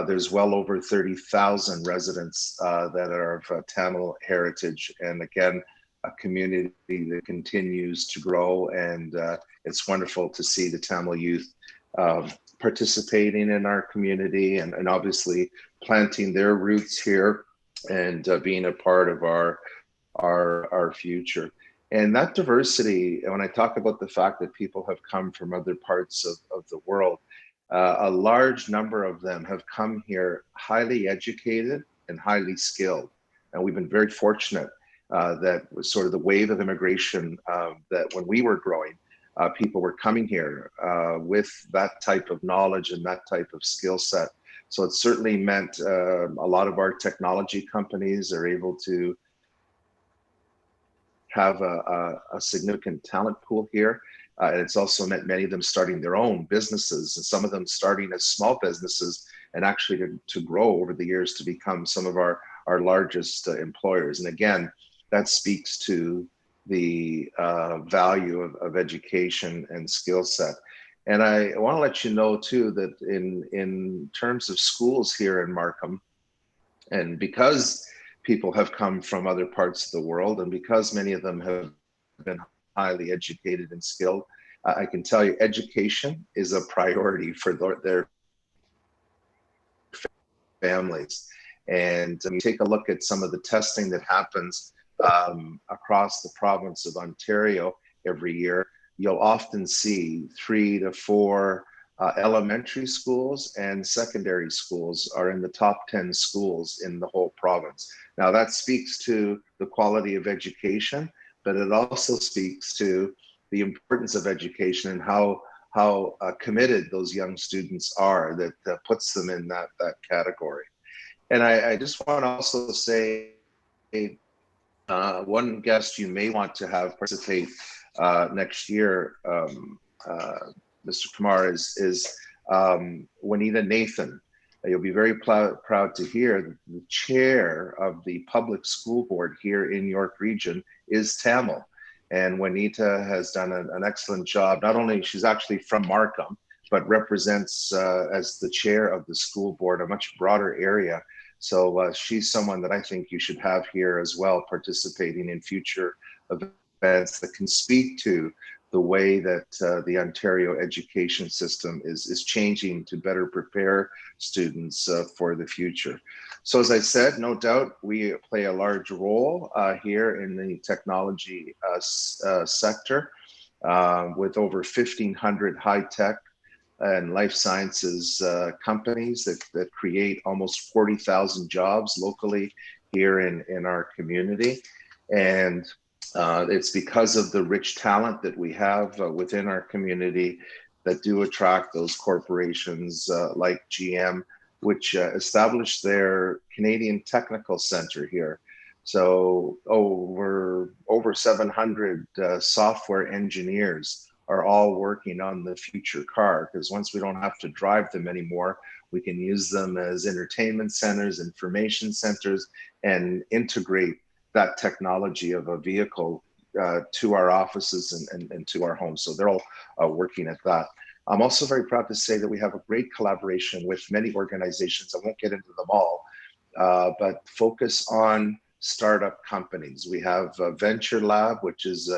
there's well over 30,000 residents that are of Tamil heritage. And again, a community that continues to grow. And it's wonderful to see the Tamil youth participating in our community and obviously planting their roots here and being a part of our future. And that diversity, when I talk about the fact that people have come from other parts of the world, a large number of them have come here highly educated and highly skilled. And we've been very fortunate that was sort of the wave of immigration that when we were growing, people were coming here with that type of knowledge and that type of skill set. So it certainly meant a lot of our technology companies are able to have a significant talent pool here. And it's also meant many of them starting their own businesses, and some of them starting as small businesses and actually to grow over the years to become some of our largest employers. And again, that speaks to the value of education and skill set. And I want to let you know too that in terms of schools here in Markham, and because people have come from other parts of the world, and because many of them have been highly educated and skilled, I can tell you education is a priority for their families. And you take a look at some of the testing that happens across the province of Ontario every year, you'll often see 3 to 4 elementary schools and secondary schools are in the top 10 schools in the whole province. Now that speaks to the quality of education, but it also speaks to the importance of education and how committed those young students are that puts them in that category. And I just want to also say one guest you may want to have participate next year, Mr. Kumar, is Juanita Nathan. You'll be very proud to hear that the chair of the public school board here in York Region is Tamil. And Juanita has done an excellent job. Not only she's actually from Markham, but represents as the chair of the school board a much broader area. So she's someone that I think you should have here as well, participating in future events that can speak to the way that the Ontario education system is changing to better prepare students for the future. So as I said, no doubt we play a large role here in the technology sector with over 1,500 high-tech and life sciences companies that create almost 40,000 jobs locally here in our community. And it's because of the rich talent that we have within our community that do attract those corporations like GM, which established their Canadian Technical Center here. So over 700 software engineers are all working on the future car, because once we don't have to drive them anymore, we can use them as entertainment centers, information centers, and integrate that technology of a vehicle to our offices and to our homes. So they're all working at that. I'm also very proud to say that we have a great collaboration with many organizations. I won't get into them all, but focus on startup companies. We have Venture Lab, which is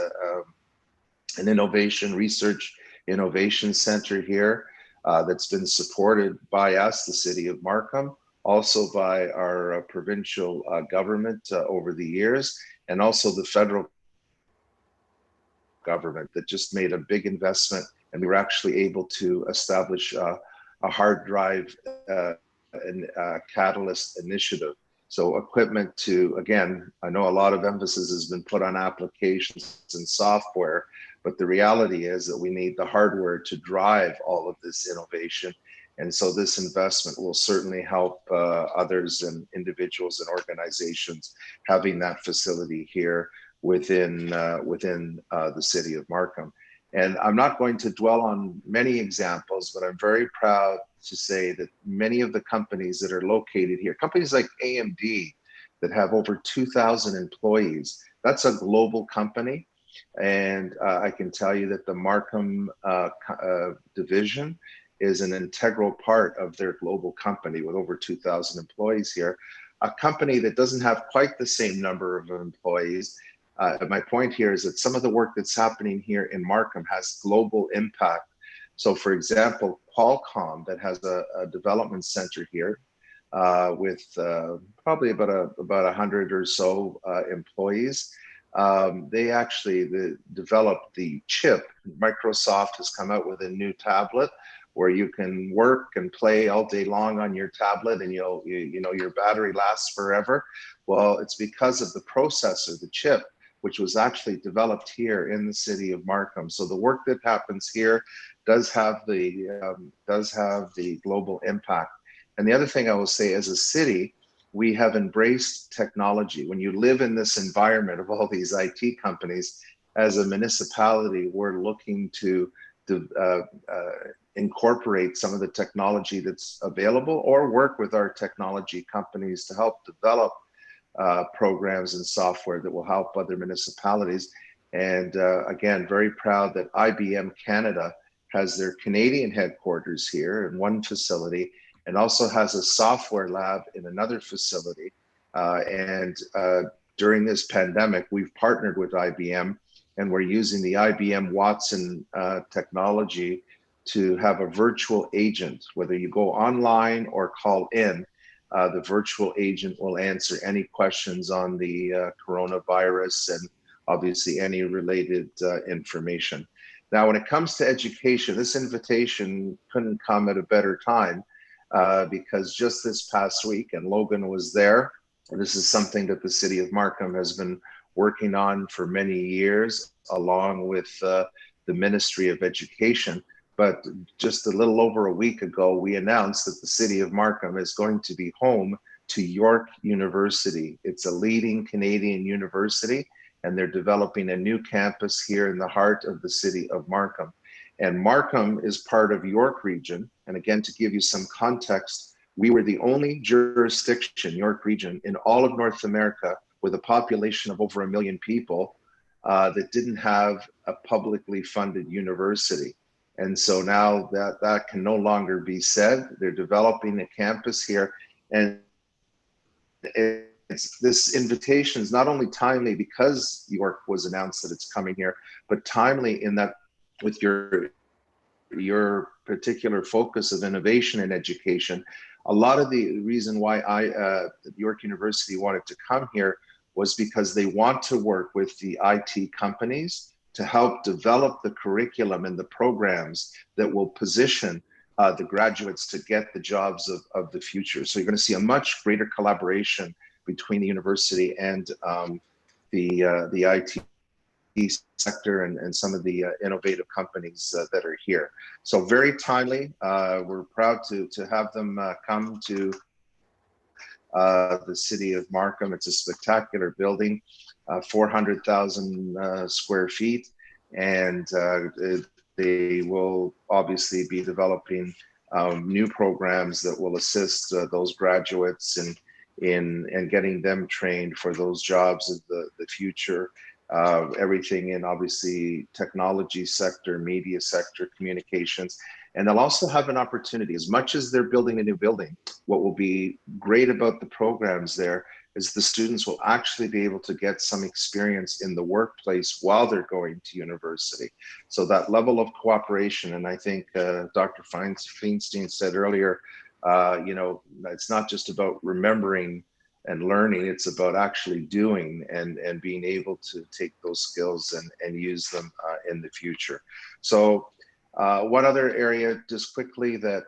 an innovation research innovation center here that's been supported by us, the city of Markham, also by our provincial government over the years, and also the federal government that just made a big investment, and we were actually able to establish a hard drive and catalyst initiative. So equipment to, again, I know a lot of emphasis has been put on applications and software, but the reality is that we need the hardware to drive all of this innovation. And so this investment will certainly help others and individuals and organizations having that facility here within the city of Markham. And I'm not going to dwell on many examples, but I'm very proud to say that many of the companies that are located here, companies like AMD that have over 2,000 employees, that's a global company. And I can tell you that the Markham division is an integral part of their global company with over 2,000 employees here. A company that doesn't have quite the same number of employees. My point here is that some of the work that's happening here in Markham has global impact. So for example, Qualcomm, that has a development center here with probably about 100 or so employees. They actually developed the chip. Microsoft has come out with a new tablet where you can work and play all day long on your tablet, and you know your battery lasts forever. Well, it's because of the processor, the chip, which was actually developed here in the city of Markham. So the work that happens here does have the global impact. And the other thing I will say, as a city, we have embraced technology. When you live in this environment of all these IT companies, as a municipality, we're looking to incorporate some of the technology that's available, or work with our technology companies to help develop programs and software that will help other municipalities. And again, very proud that IBM Canada has their Canadian headquarters here in one facility, and also has a software lab in another facility. During this pandemic, we've partnered with IBM, and we're using the IBM Watson technology to have a virtual agent. Whether you go online or call in, the virtual agent will answer any questions on the coronavirus and obviously any related information. Now, when it comes to education, this invitation couldn't come at a better time because just this past week, and Logan was there, and this is something that the city of Markham has been working on for many years, along with the Ministry of Education. But just a little over a week ago, we announced that the city of Markham is going to be home to York University. It's a leading Canadian university, and they're developing a new campus here in the heart of the city of Markham. And Markham is part of York Region. And again, to give you some context, we were the only jurisdiction, York Region, in all of North America with a population of over 1 million people that didn't have a publicly funded university. And so now that can no longer be said. They're developing a campus here. And this invitation is not only timely because York was announced that it's coming here, but timely in that with your particular focus of innovation and education. A lot of the reason why York University wanted to come here was because they want to work with the IT companies to help develop the curriculum and the programs that will position the graduates to get the jobs of the future. So you're going to see a much greater collaboration between the university and the IT sector and some of the innovative companies that are here. So very timely. We're proud to have them come to the city of Markham. It's a spectacular building, 400,000 square feet, and they will obviously be developing new programs that will assist those graduates in getting them trained for those jobs of the future. Everything in obviously technology sector, media sector, communications. And they'll also have an opportunity, as much as they're building a new building, what will be great about the programs there is the students will actually be able to get some experience in the workplace while they're going to university. So that level of cooperation, and I think Dr. Feinstein said earlier, you know, it's not just about remembering and learning, it's about actually doing and being able to take those skills and use them in the future. So one other area just quickly that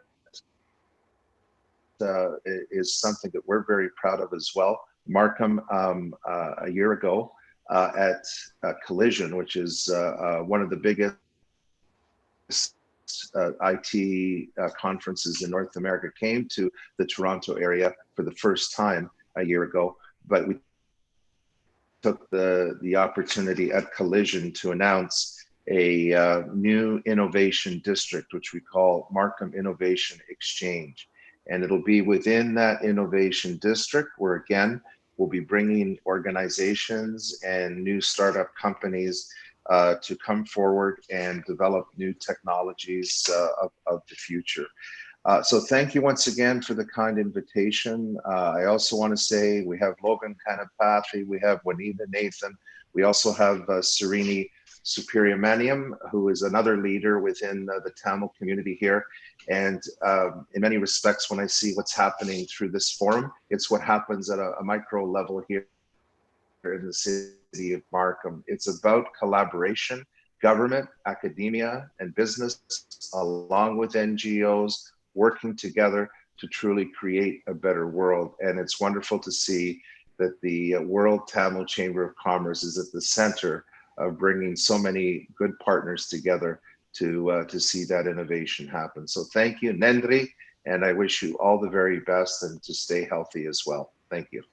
is something that we're very proud of as well. Markham a year ago at Collision, which is one of the biggest IT conferences in North America, came to the Toronto area for the first time a year ago, but we took the opportunity at Collision to announce a new innovation district, which we call Markham Innovation Exchange. And it'll be within that innovation district where, again, we'll be bringing organizations and new startup companies to come forward and develop new technologies of the future. So thank you once again for the kind invitation. I also want to say we have Logan Kanapathi, we have Juanita Nathan, we also have Serini Superiormaniam, who is another leader within the Tamil community here. And in many respects, when I see what's happening through this forum, it's what happens at a micro level here in the city of Markham. It's about collaboration, government, academia, and business, along with NGOs, working together to truly create a better world. And it's wonderful to see that the World Tamil Chamber of Commerce is at the center of bringing so many good partners together to see that innovation happen. So thank you, Nendri, and I wish you all the very best and to stay healthy as well. Thank you.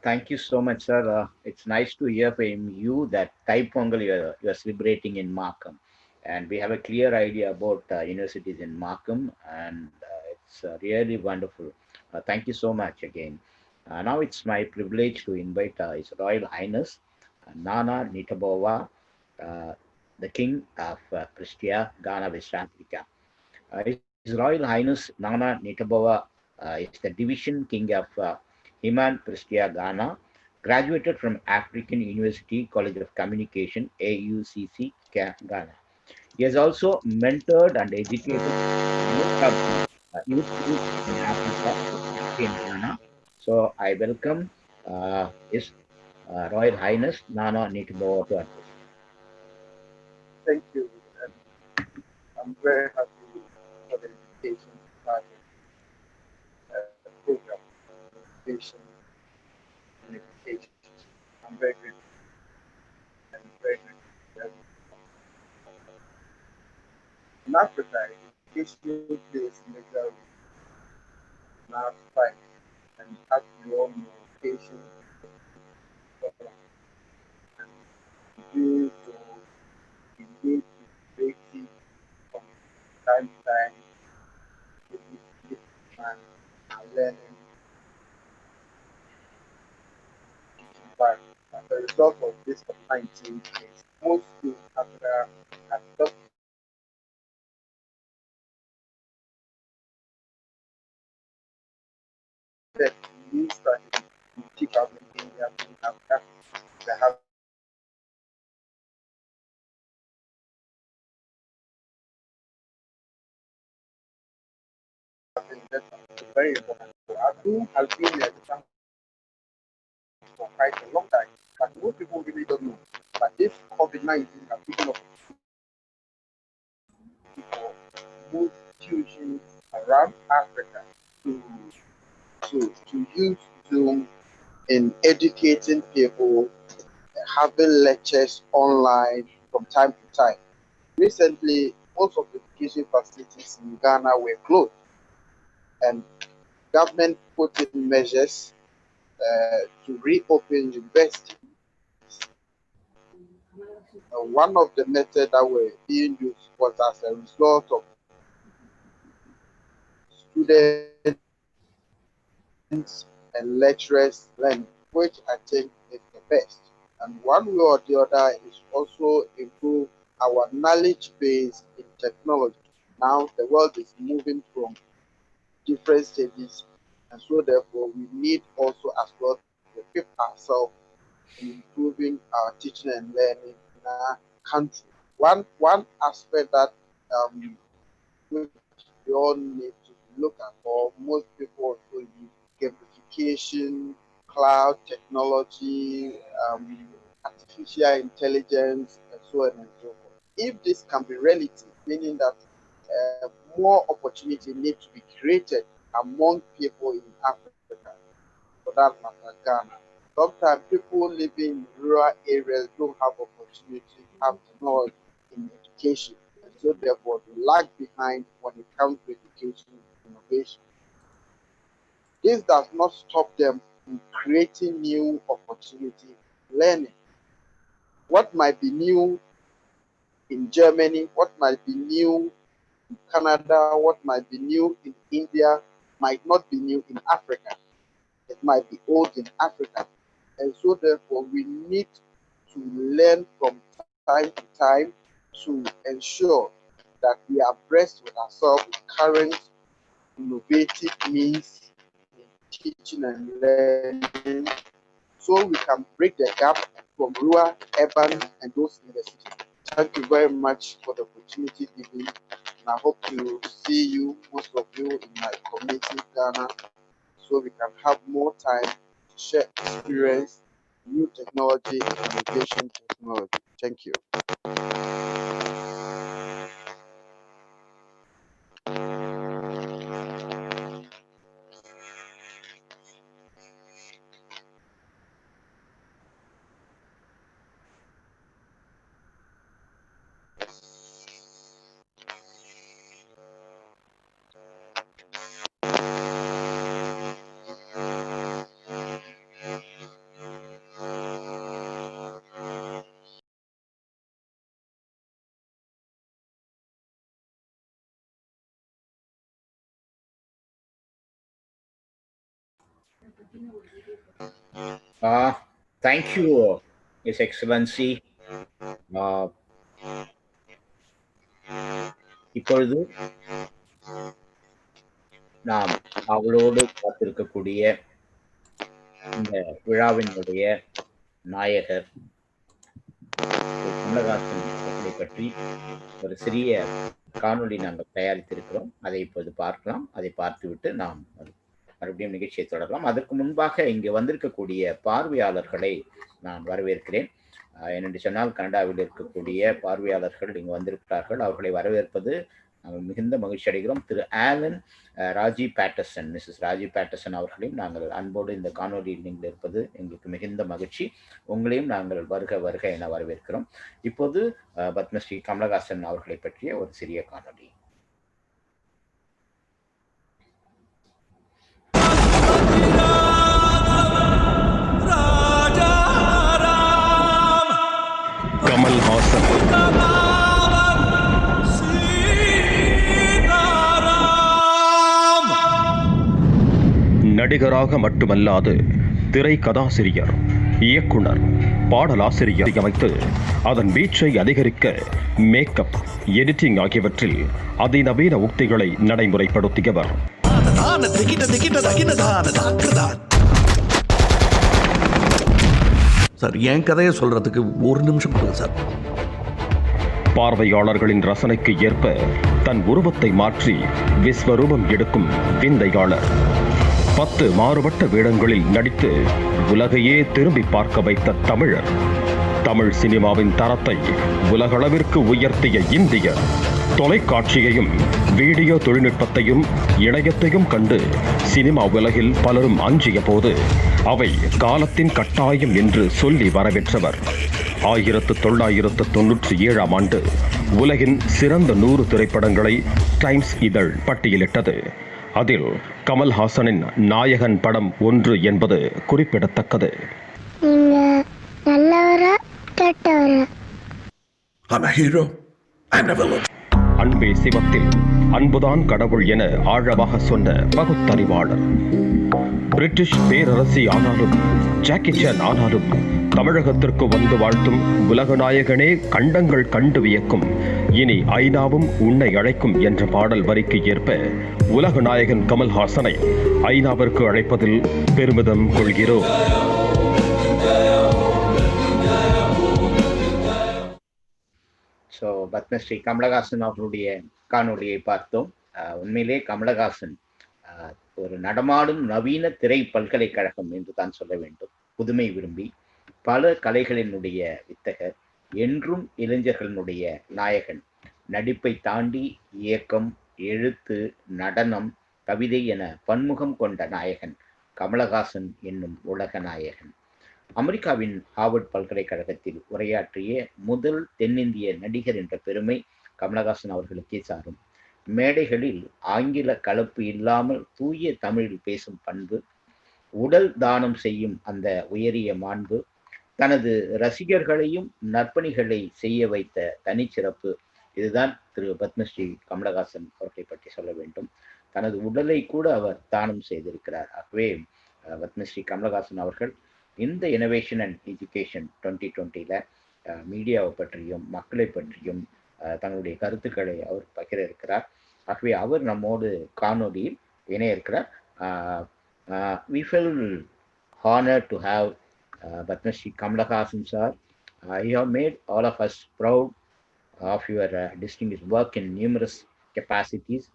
Thank you so much, sir. It's nice to hear from you that Thai Pongal you're celebrating in Markham. And we have a clear idea about universities in Markham, and it's really wonderful. Thank you so much again. Now it's my privilege to invite His Royal Highness Nana Nitabova, the King of Prestia, Ghana, West Africa. His Royal Highness Nana Nitabova is the Division King of Himan Prestia, Ghana, graduated from African University College of Communication, AUCC, Ghana. He has also mentored and educated youth in Africa, in Ghana. So I welcome His Royal Highness Nana Nitabova to address. Thank you. I'm very happy for the invitation to have a program on innovation and education. I'm very grateful. And very grateful. In Africa, education plays a major role in our fight. And as we all know, education and to do so, we need to be creative from time to time, and learning. But as a result of this COVID-19 case, most schools in Africa have stopped the new strategy to keep out in Kenya in Africa. They have very important. So ABU has been there for quite a long time, but most people really don't know. But this COVID-19 has taken up for most institutions around Africa to use Zoom in educating people, having lectures online from time to time. Recently, most of the education facilities in Ghana were closed, and government put in measures to reopen universities. One of the methods that were being used was as a result of students and lecturers learning, which I think is the best. And one way or the other is also improve our knowledge base in technology. Now the world is moving from different stages, and so therefore we need also as well equip ourselves in improving our teaching and learning in our country. One aspect that we all need to look at, or most people will be gamification, cloud technology, artificial intelligence, and so on and so forth. If this can be relative, meaning that more opportunity need to be created among people in Africa, for that matter, Ghana. Sometimes people living in rural areas don't have opportunity, have knowledge in education, and so therefore they lag behind when it comes to education innovation. This does not stop them from creating new opportunity learning. What might be new in Germany, what might be new in Canada, what might be new in India, might not be new in Africa. It might be old in Africa. And so therefore we need to learn from time to time to ensure that we are abreast with ourselves with current innovative means in teaching and learning, so we can break the gap from rural, urban, and those in the city. Thank you very much for the opportunity given, and I hope to see you, most of you, in my community, Ghana, so we can have more time to share experience, new technology, innovation technology. Thank you. Thank you, His Excellency. இப்பொழுது நாம் அவளோடு காத்திருக்கக்கூடிய இந்த விழாவினுடைய நாயகர் கமலஹாசன் அவர்களை பற்றி ஒரு சிறிய காணொளி நாங்கள் தயாரித்திருக்கிறோம். அதை இப்போது பார்க்கலாம். அதை பார்த்துவிட்டு நாம் மறுபடியும் நிகழ்ச்சியை தொடரலாம். அதற்கு முன்பாக இங்கு வந்திருக்கக்கூடிய பார்வையாளர்களை நான் வரவேற்கிறேன். ஏனென்று சொன்னால் கனடாவில் இருக்கக்கூடிய பார்வையாளர்கள் இங்கு வந்திருக்கிறார்கள். அவர்களை வரவேற்பது நாங்கள் மிகுந்த மகிழ்ச்சி அடைகிறோம். Thiru Alan Raji Patterson, Mrs Raji Patterson அவர்களையும் நாங்கள் அன்போடு இந்த காணொலியில் நீங்கள் இருப்பது எங்களுக்கு மிகுந்த மகிழ்ச்சி. உங்களையும் நாங்கள் வருக வருக என வரவேற்கிறோம். இப்போது பத்மஸ்ரீ கமலஹாசன் அவர்களை பற்றிய ஒரு சிறிய காணொலி. கமல் ஹாசன் நடிகராக மட்டுமல்லாது திரை கதாசிரியர், இயக்குனர், பாடலாசிரியர் அமைத்து அதன் வீச்சை அதிகரிக்க மேக்கப், எடிட்டிங் ஆகியவற்றில் அதிநவீன உக்திகளை நடைமுறைப்படுத்தியவர். சார், என் கதையை சொல்றதுக்கு ஒரு நிமிஷம் கொடுங்க சார். பார்வையாளர்களின் ரசனைக்கு ஏற்ப தன் உருவத்தை மாற்றி விஸ்வரூபம் எடுக்கும் விந்தையாளர். 10 மாறுபட்ட வேடங்களில் நடித்து உலகையே திரும்பி பார்க்க வைத்த தமிழர். தமிழ் சினிமாவின் தரத்தை உலகளவிற்கு உயர்த்திய இந்தியர். தொலைக்காட்சியையும் வீடியோ தொழில்நுட்பத்தையும் இணையத்தையும் கண்டு சினிமா உலகில் பலரும் அஞ்சிய போது அவை காலத்தின் கட்டாயம் என்று சொல்லி வரவேற்றவர். 1997ஆம் ஆண்டு உலகின் சிறந்த 100 திரைப்படங்களை டைம்ஸ் இதழ் பட்டியலிட்டது. அதில் கமல்ஹாசனின் நாயகன் படம் 1 என்பது குறிப்பிடத்தக்கது. அன்பே சிவத்தில் அன்புதான் கடவுள் என ஆழமாக சொன்ன பகுத்தறிவாளர். பிரிட்டிஷ் பேரரசி ஆனாலும், ஜாக்கி சான் ஆனாலும், தமிழகத்திற்கு வந்து வாழ்த்தும் உலகநாயகனே கண்டங்கள் கண்டு வியக்கும், இனி ஐநாவும் உன்னை அழைக்கும் என்ற பாடல் வரிக்கு ஏற்ப உலகநாயகன் கமல்ஹாசனை ஐநாவிற்கு அழைப்பதில் பெருமிதம் கொள்கிறோம். ஸோ பத்மஸ்ரீ கமலஹாசன் அவர்களுடைய காணொளியை பார்த்தோம். உண்மையிலே கமலஹாசன் ஒரு நடமாடும் நவீன திரை பல்கலைக்கழகம் என்று தான் சொல்ல வேண்டும். புதுமை விரும்பி பல கலைகளினுடைய வித்தகர், என்றும் இளைஞர்களினுடைய நாயகன். நடிப்பை தாண்டி இயக்கம், எழுத்து, நடனம், கவிதை என பன்முகம் கொண்ட நாயகன் கமலஹாசன் என்னும் உலக நாயகன். அமெரிக்காவின் ஹார்வர்ட் பல்கலைக்கழகத்தில் உரையாற்றிய முதல் தென்னிந்திய நடிகர் என்ற பெருமை கமலஹாசன் அவர்களுக்கே சாரும். மேடைகளில் ஆங்கில கலப்பு இல்லாமல் தூய தமிழில் பேசும் பண்பு, உடல் தானம் செய்யும் அந்த உயரிய மாண்பு, தனது ரசிகர்களையும் நற்பணிகளை செய்ய வைத்த தனிச்சிறப்பு, இதுதான் திரு பத்மஸ்ரீ கமலஹாசன் அவர்களை பற்றி சொல்ல வேண்டும். தனது உடலை கூட அவர் தானம் செய்திருக்கிறார். ஆகவே பத்மஸ்ரீ கமலஹாசன் அவர்கள் இந்த இனோவேஷன் அண்ட் எஜுகேஷன் 2020 மீடியாவை பற்றியும் மக்களை பற்றியும் தங்களுடைய கருத்துக்களை அவர் பகிர இருக்கிறார். ஆகவே அவர் நம்மோடு காணொலியில் இணைய இருக்கிறார். We feel honored to have Padmashree Kamal Haasan sir. You have made all of us proud of your distinguished work in numerous capacities.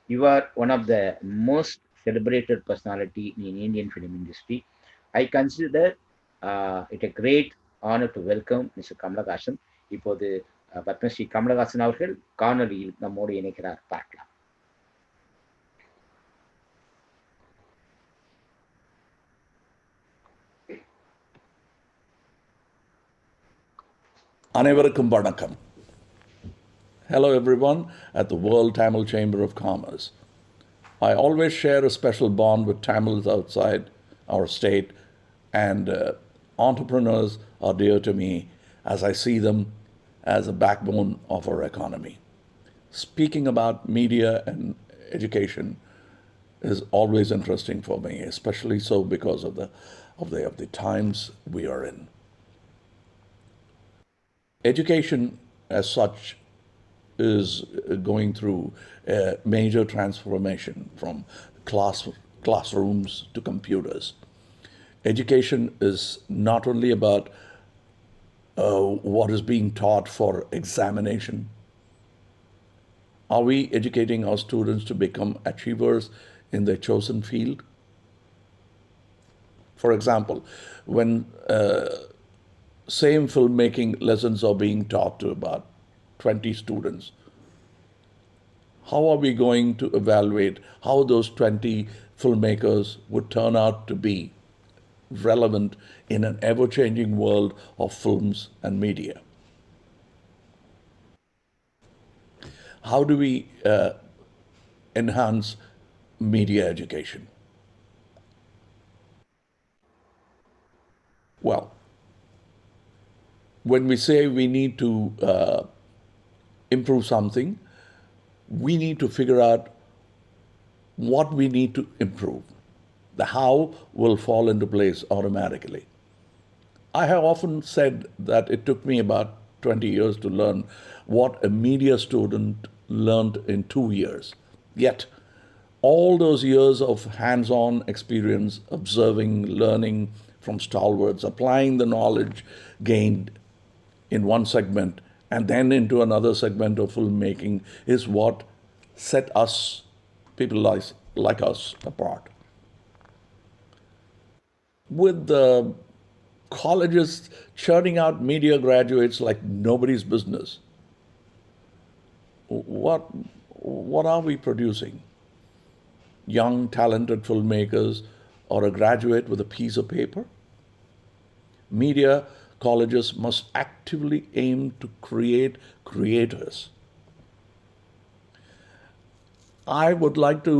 You are one of the most celebrated personality in Indian film industry. I consider it a great honor to welcome Mr. Kamal Haasan. இப்போது பத்மஸ்ரீ கமலஹாசன் அவர்கள் காணொலியில் நம்மோடு இணைக்கிறார். பார்க்கலாம். அனைவருக்கும் வணக்கம். Hello everyone at the World Tamil Chamber of Commerce. I always share a special bond with Tamils outside our state, and entrepreneurs are dear to me as I see them as a backbone of our economy. Speaking about media and education is always interesting for me, especially so because of the times we are in. Education as such is going through a major transformation from classrooms to computers. Education is not only about what is being taught for examination. Are we educating our students to become achievers in their chosen field? For example, when same filmmaking lessons are being taught to about 20 students, how are we going to evaluate how those 20 filmmakers would turn out to be relevant in an ever-changing world of films and media? How do we enhance media education? Well, when we say we need to improve something, we need to figure out what we need to improve. The how will fall into place automatically. I have often said that it took me about 20 years to learn what a media student learned in 2 years. Yet, all those years of hands-on experience, observing, learning from stalwarts, applying the knowledge gained in one segment and then into another segment of filmmaking is what set us, people like us, apart. With the colleges churning out media graduates like nobody's business, what are we producing? Young, talented filmmakers or a graduate with a piece of paper? Media colleges must actively aim to create creators. I would like to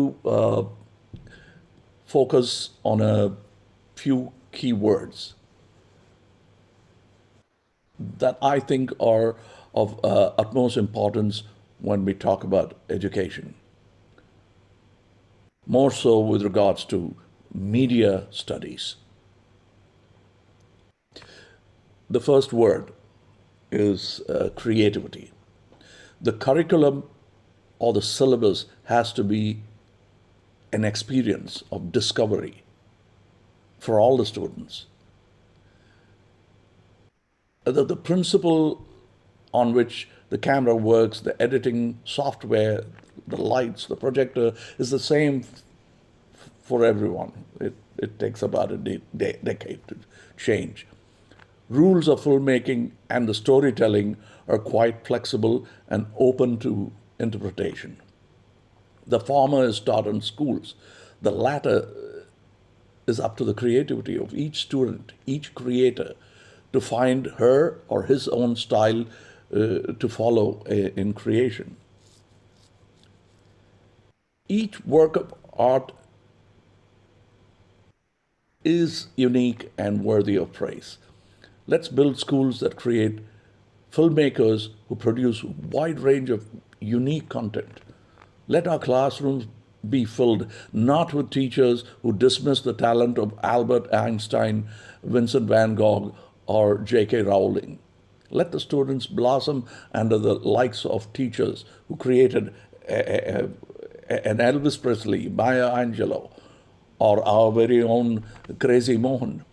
focus on a few key words that I think are of utmost importance when we talk about education, more so with regards to media studies. The first word is creativity. The curriculum or the syllabus has to be an experience of discovery for all the students. The principle on which the camera works, the editing software, the lights, the projector is the same for everyone. It takes about a decade to change. Rules of filmmaking and the storytelling are quite flexible and open to interpretation. The former is taught in schools. The latter is up to the creativity of each student, each creator, to find her or his own style to follow in creation. Each work of art is unique and worthy of praise. Let's build schools that create filmmakers who produce a wide range of unique content. Let our classrooms be filled not with teachers who dismiss the talent of Albert Einstein, Vincent van Gogh, or J.K. Rowling. Let the students blossom under the likes of teachers who created an Elvis Presley, Maya Angelou, or our very own Crazy Mohan.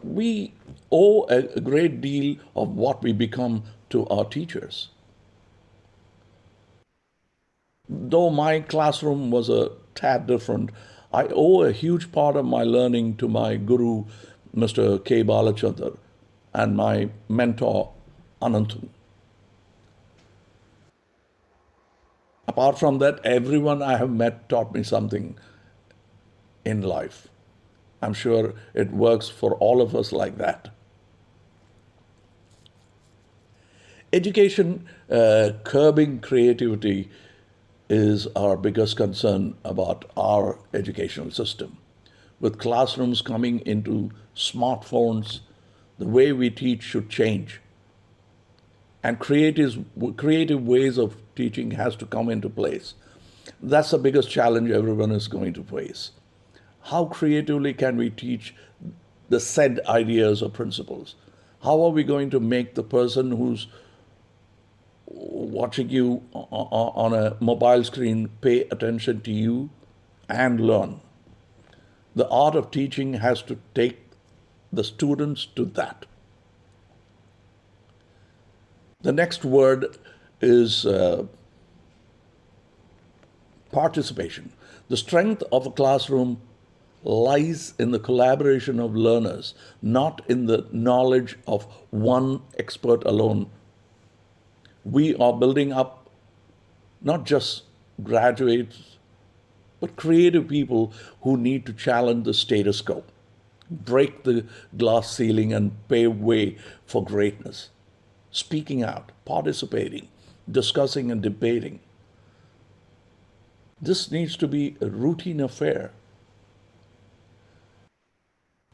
We owe a great deal of what we become to our teachers. Though my classroom was a tad different, I owe a huge part of my learning to my guru, Mr. K. Balachandar, and my mentor, Ananthan. Apart from that, everyone I have met taught me something in life. I'm sure it works for all of us like that. Education curbing creativity is our biggest concern about our educational system. With classrooms coming into smartphones, the way we teach should change. And creative ways of teaching has to come into place. That's the biggest challenge everyone is going to face. How creatively can we teach the said ideas or principles? How are we going to make the person who's watching you on a mobile screen pay attention to you and learn? The art of teaching has to take the students to that. The next word is participation. The strength of a classroom lies in the collaboration of learners, not in the knowledge of one expert alone. We are building up not just graduates, but creative people who need to challenge the status quo, break the glass ceiling, and pave way for greatness. Speaking out, participating, discussing, and debating. This needs to be a routine affair.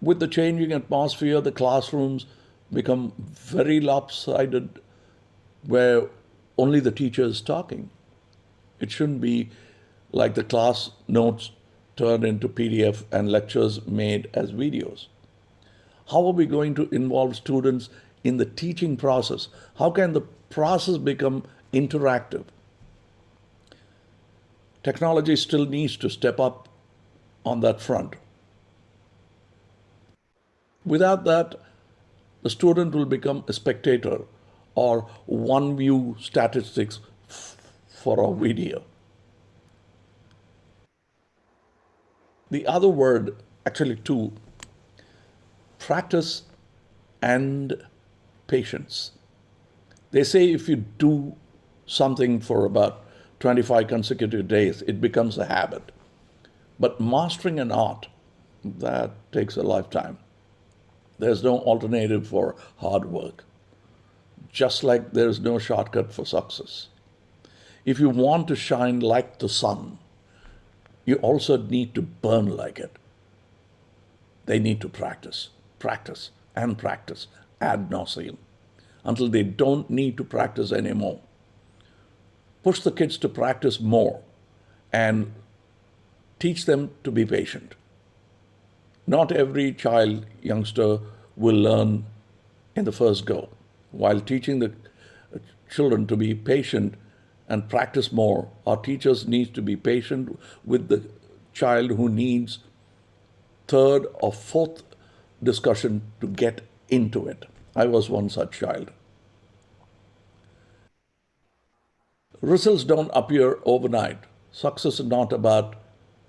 With the changing atmosphere, the classrooms become very lopsided, where only the teacher is talking. It shouldn't be like the class notes turned into PDF and lectures made as videos. How are we going to involve students in the teaching process? How can the process become interactive? Technology still needs to step up on that front. Without that, the student will become a spectator or one view statistics for a video. The other word, actually two, practice and patience. They say if you do something for about 25 consecutive days, it becomes a habit. But mastering an art, that takes a lifetime. There's no alternative for hard work, just like there's no shortcut for success. If you want to shine like the sun, you also need to burn like it. They need to practice, practice, and practice ad nauseum until they don't need to practice anymore. Push the kids to practice more and teach them to be patient. Not every child, youngster will learn in the first go. While teaching the children to be patient and practice more, our teachers need to be patient with the child who needs third or fourth discussion to get into it. I was one such child. Results don't appear overnight. Success is not about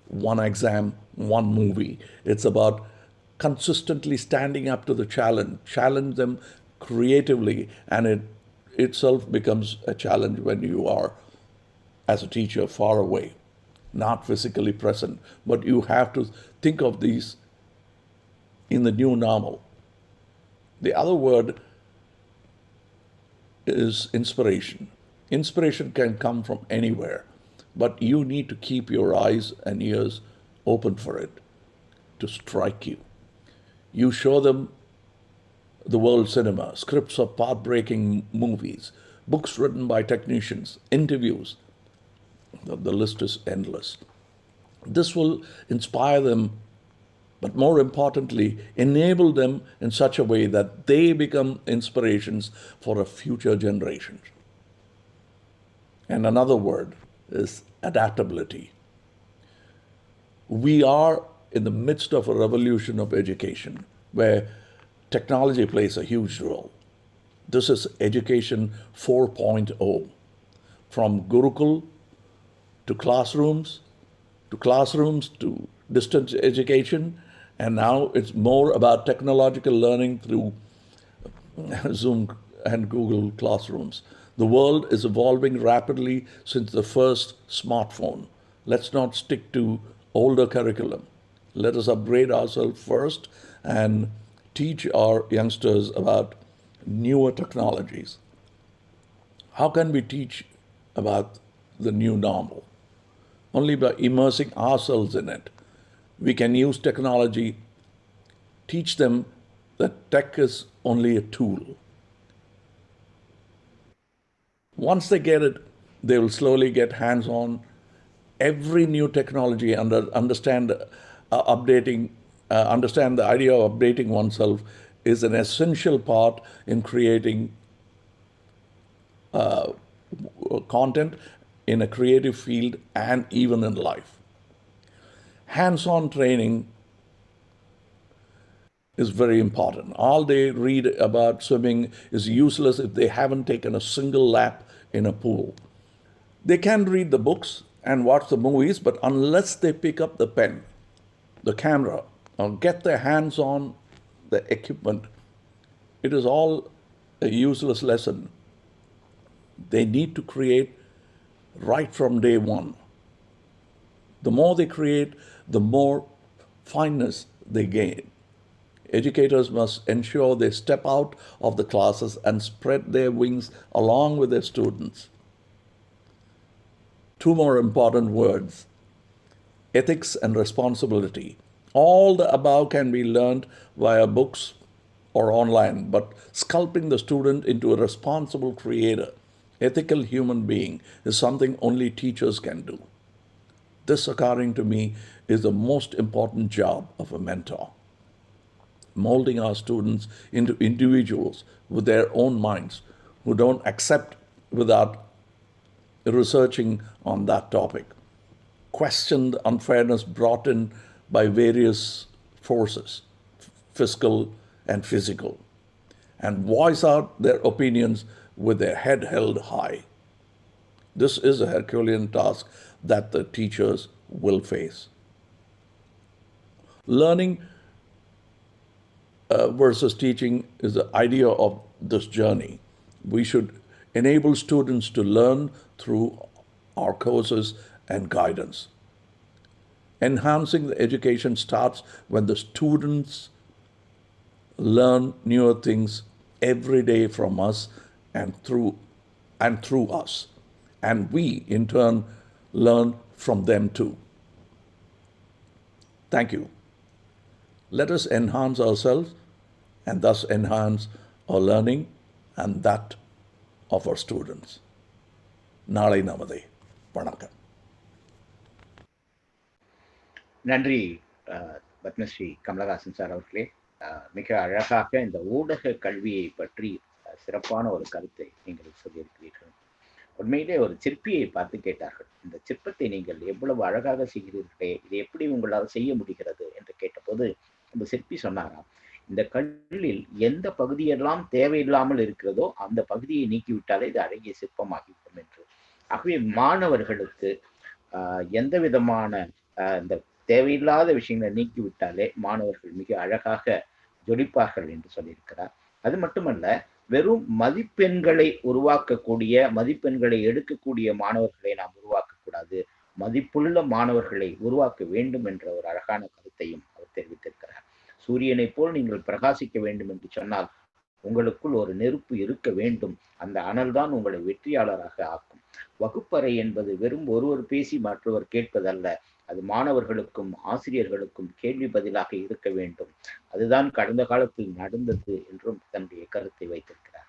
one exam, one movie. It's about consistently standing up to the challenge them creatively, and it itself becomes a challenge when you are, as a teacher, far away, not physically present. But you have to think of these in the new normal. The other word is inspiration. Inspiration can come from anywhere, but you need to keep your eyes and ears open for it to strike you. You show them the world cinema, scripts of path-breaking movies, books written by technicians, interviews. The list is endless. This will inspire them, but more importantly, enable them in such a way that they become inspirations for a future generation. And another word is adaptability. We are in the midst of a revolution of education where technology plays a huge role. This is Education 4.0. From Gurukul to classrooms to distance education, and now it's more about technological learning through Zoom and Google Classrooms. The world is evolving rapidly since the first smartphone. Let's not stick to older curriculum. Let us upgrade ourselves first and teach our youngsters about newer technologies. How can we teach about the new normal? Only by immersing ourselves in it. We can use technology, teach them that tech is only a tool. Once they get it, they will slowly get hands-on. Every new technology, understand the idea of updating oneself is an essential part in creating content in a creative field and even in life. Hands-on training is very important. All they read about swimming is useless if they haven't taken a single lap in a pool. They can read the books and watch the movies, but unless they pick up the pen, the camera, or get their hands on the equipment, it is all a useless lesson. They need to create right from day one. The more they create, the more fineness they gain. Educators must ensure they step out of the classes and spread their wings along with their students. Two more important words: ethics and responsibility. All the above can be learned via books or online, but sculpting the student into a responsible creator, ethical human being, is something only teachers can do. This, according to me, is the most important job of a mentor. Molding our students into individuals with their own minds who don't accept without researching on that topic, question the unfairness brought in by various forces, fiscal and physical, and voice out their opinions with their head held high. This is a Herculean task that the teachers will face. Learning versus teaching is the idea of this journey. We should enable students to learn through our courses and guidance. Enhancing the education starts when the students learn newer things every day from us and through us. And we, in turn, learn from them too. Thank you. Let us enhance ourselves and thus enhance our learning and that of our students. நாளை நமதே. வணக்கம். நன்றி Padmashri Kamal Haasan sir அவர்களே. மிக அழகாக இந்த ஊடக கல்வியை பற்றி சிறப்பான ஒரு கருத்தை நீங்கள் சொல்லியிருக்கிறீர்கள். உண்மையிலே ஒரு சிற்பியை பார்த்து கேட்டார்கள், இந்த சிற்பத்தை நீங்கள் எவ்வளவு அழகாக செய்கிறீர்களே, இதை எப்படி உங்களால் செய்ய முடிகிறது என்று கேட்டபோது அந்த சிற்பி சொன்னாராம், இந்த கல்லில் எந்த பகுதியெல்லாம் தேவையில்லாமல் இருக்கிறதோ அந்த பகுதியை நீக்கிவிட்டாலே இது அழகிய சிற்பமாகிவிடும் என்று. ஆகவே மாணவர்களுக்கு எந்த விதமான இந்த தேவையில்லாத விஷயங்களை நீக்கிவிட்டாலே மாணவர்கள் மிக அழகாக ஜொலிப்பார்கள் என்று சொல்லியிருக்கிறார். அது மட்டுமல்ல, வெறும் மதிப்பெண்களை உருவாக்கக்கூடிய, மதிப்பெண்களை எடுக்கக்கூடிய மாணவர்களை நாம் உருவாக்கக்கூடாது, மதிப்புள்ள மாணவர்களை உருவாக்க வேண்டும் என்ற ஒரு அழகான கருத்தையும் அவர் தெரிவித்திருக்கிறார். சூரியனை போல் நீங்கள் பிரகாசிக்க வேண்டும் என்று சொன்னால் உங்களுக்குள் ஒரு நெருப்பு இருக்க வேண்டும், அந்த அனல் தான் உங்களை வெற்றியாளராக ஆக்கும். வகுப்பறை என்பது வெறும் ஒருவர் பேசி மற்றவர் கேட்பதல்ல, அது மாணவர்களுக்கும் ஆசிரியர்களுக்கும் கேள்வி பதிலாக இருக்க வேண்டும். அதுதான் கடந்த காலத்தில் நடந்தது என்றும் தன்னுடைய கருத்தை வைத்திருக்கிறார்.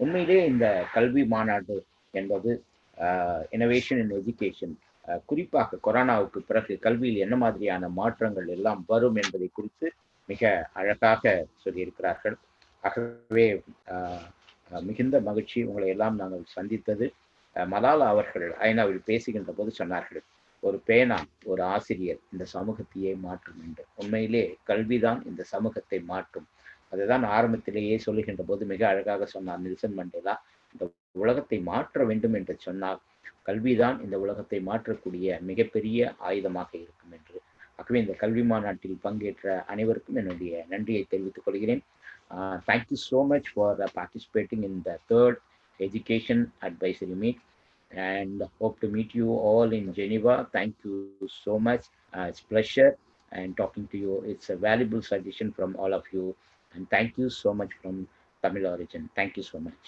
உண்மையிலே இந்த கல்வி மாநாடு என்பது இனோவேஷன் இன் எஜுகேஷன், குறிப்பாக கொரோனாவுக்கு பிறகு கல்வியில் என்ன மாதிரியான மாற்றங்கள் எல்லாம் வரும் என்பதை குறித்து மிக அழகாக சொல்லியிருக்கிறார்கள். ஆகவே மிகுந்த மகிழ்ச்சி உங்களை எல்லாம் நாங்கள் சந்தித்தது. மலாலா அவர்கள் ஐநாவில் பேசுகின்ற போது சொன்னார்கள், ஒரு பேனா, ஒரு ஆசிரியர் இந்த சமூகத்தையே மாற்றும் என்று. உண்மையிலே கல்விதான் இந்த சமூகத்தை மாற்றும். அதுதான் ஆரம்பத்திலேயே சொல்லுகின்ற போது மிக அழகாக சொன்னார் நெல்சன் மண்டேலா, இந்த உலகத்தை மாற்ற வேண்டும் என்று சொன்னால் கல்விதான் இந்த உலகத்தை மாற்றக்கூடிய மிகப்பெரிய ஆயுதமாக இருக்கும் என்று. ஆகவே இந்த கல்வி மாநாட்டில் பங்கேற்ற அனைவருக்கும் என்னுடைய நன்றியை தெரிவித்துக் கொள்கிறேன். Thank you so much for participating in the third education advisory meet, and hope to meet you all in Geneva. Thank you so much. It's a pleasure and talking to you. It's a valuable suggestion from all of you, and thank you so much from Tamil origin. Thank you so much.